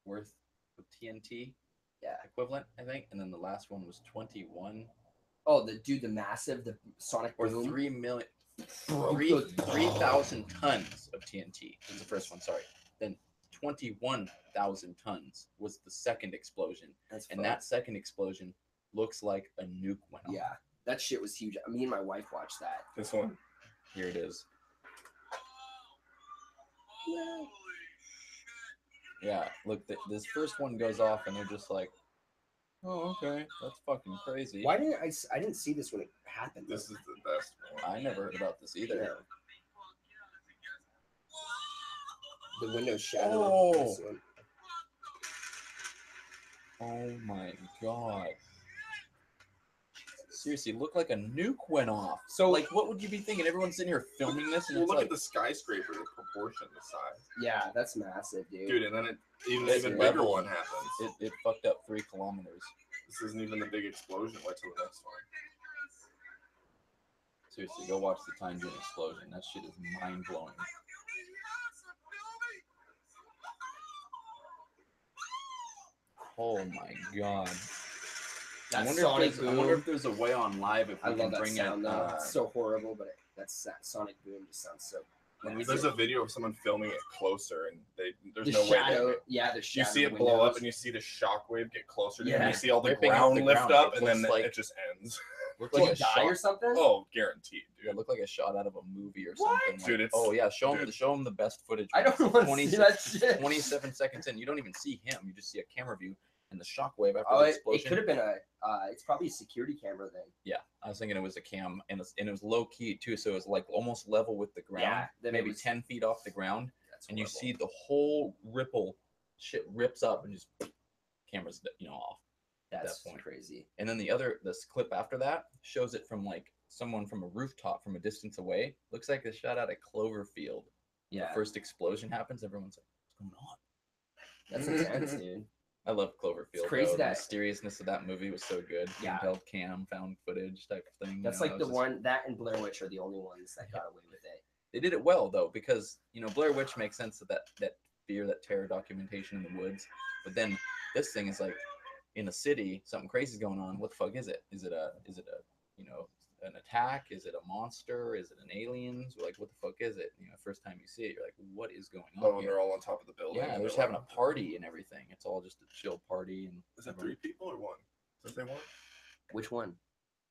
worth of TNT Yeah. equivalent, I think, and then the last one was 21 Oh, the massive, the sonic or boom. 3 million. Broke 3,000 tons of TNT was the first one, sorry. Then 21,000 tons was the second explosion. That's And fucked. that second explosion looks like a nuke went off. Yeah, that shit was huge. Me and my wife watched that. This one. Here it is. Yeah, look, this first one goes off and they're just like, oh, okay, that's fucking crazy. Why didn't I didn't see this when it happened. This is the best one. I never heard about this either. Yeah. The windows shattered. Oh. This one. Oh my God. Seriously, looked like a nuke went off. So Like, what would you be thinking? Everyone's sitting here filming this, and Well, it's look like, at the skyscraper, the proportion, the size, yeah, that's massive, dude. dude. And then It's even bigger level. one happens. it fucked up 3 kilometers. This isn't even the big explosion. Wait till the next one. Seriously, go watch the Time Gin explosion. That shit is mind blowing. Oh my God. That I wonder, sonic if there's, I boom. wonder if there's a way on live if I we love can that bring sound it. though. It's so horrible, but that sonic boom just sounds so. When we There's did- a video of someone filming it closer, and there's The no way shadow, they. yeah, the You shadow. see it blow up, and you see the shockwave get closer, to you, and Yeah. you see all the Ripping up ground the lift ground. up, It and then looks like- it just ends. looked Did like he a die shot. or something? Oh, guaranteed, Yeah, it dude. looked like a shot out of a movie or What? something. Dude, like, it's- oh yeah, show dude. him the best footage. I don't man. want to see that shit. 27 seconds in, you don't even see him. You just see a camera view and the shockwave after Oh, the it explosion. could have been a. It's probably a security camera then. Yeah, I was thinking it was a cam, and it was low key too, so it was like almost level with the ground. Yeah, then it maybe was- 10 feet off the ground, That's and you horrible. see the whole ripple, shit rips up and just cameras, off. That's that point. crazy. And then this clip after that shows it from like someone from a rooftop from a distance away. Looks like a shot out of Cloverfield. Yeah, The first explosion happens, everyone's like, "What's going on?" that's intense, dude. I love Cloverfield. crazy though. The that- mysteriousness of that movie was so good. Yeah. Handheld cam, found footage type of thing. That's you know, like it the was just- one that and Blair Witch are the only ones that got away with it. They did it well though, because Blair Witch makes sense of that fear, that terror documentation in the woods. But then this thing is like in a city, something crazy's going on. What the fuck is it? Is it a an attack? Is it a monster? Is it an aliens? Like, what the fuck is it? First time you see it, you're like, what is going on? Oh, and here? they're all on top of the building. Yeah, and they're just they're having a party and everything. It's all just a chill party. And Is that 3 people or 1? Does it say 1? Which one?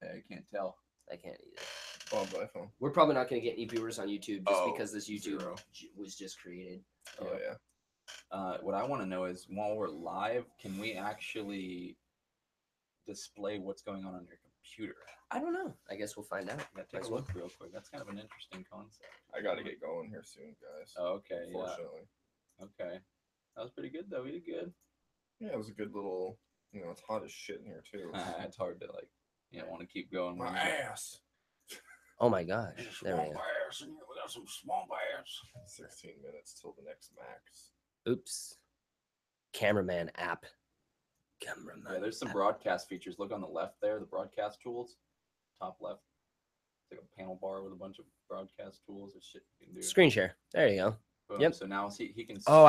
I can't tell. I can't either. Oh, on my phone. We're probably not going to get any viewers on YouTube just Oh, because this YouTube 0. was just created. Oh, yeah. What I want to know is, while we're live, can we actually display what's going on your computer? I don't know. I guess we'll find out. Yeah, take a look real quick. That's kind of an interesting concept. I got to get going here soon, guys. Oh, okay, Unfortunately. yeah. Okay. That was pretty good, though. You did good. Yeah, it was a good little, it's hot as shit in here, too. It's hard to, want to keep going. My ass. Oh my gosh. There we go. ass in here. We got some swamp ass. 16 minutes till the next max. Oops. Cameraman app. Cameraman. Yeah, there's some app. broadcast features. Look on the left there, the broadcast tools. Top left. It's like a panel bar with a bunch of broadcast tools and shit you can do. Screen share. There you go. Boom. Yep. So now he can. Oh,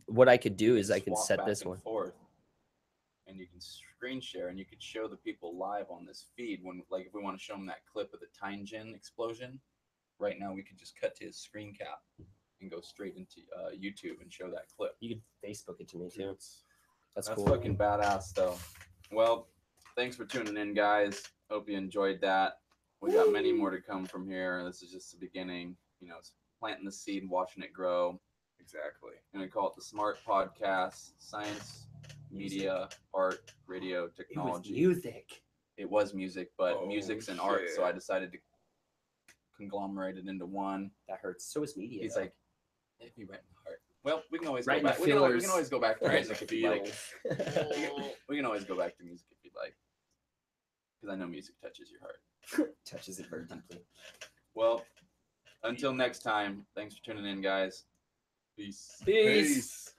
what I could do is I can swap set back this and one. forth, and you can screen share, and you could show the people live on this feed when, if we want to show them that clip of the Tyngin explosion. Right now, we could just cut to his screen cap and go straight into YouTube and show that clip. You could Facebook it to me too. That's That's cool. fucking badass, though. Well, thanks for tuning in, guys. Hope you enjoyed that. We got many more to come from here. This is just the beginning. It's planting the seed and watching it grow. Exactly. I'm going to call it the Smart Podcast, Science, Media, Art, Radio, It was Technology. music. It was music, but Oh, music's and art, so shit. I decided to conglomerate it into one. That hurts. So is media. He's though. like, it'd be right in the heart. Well, we can always Right go in back. the We can fillers. always go back to Right in music the if you like. feels. We can always go back to music if you'd like, because I know music touches your heart. Touches it very deeply. Well, until next time, thanks for tuning in, guys. Peace. Peace.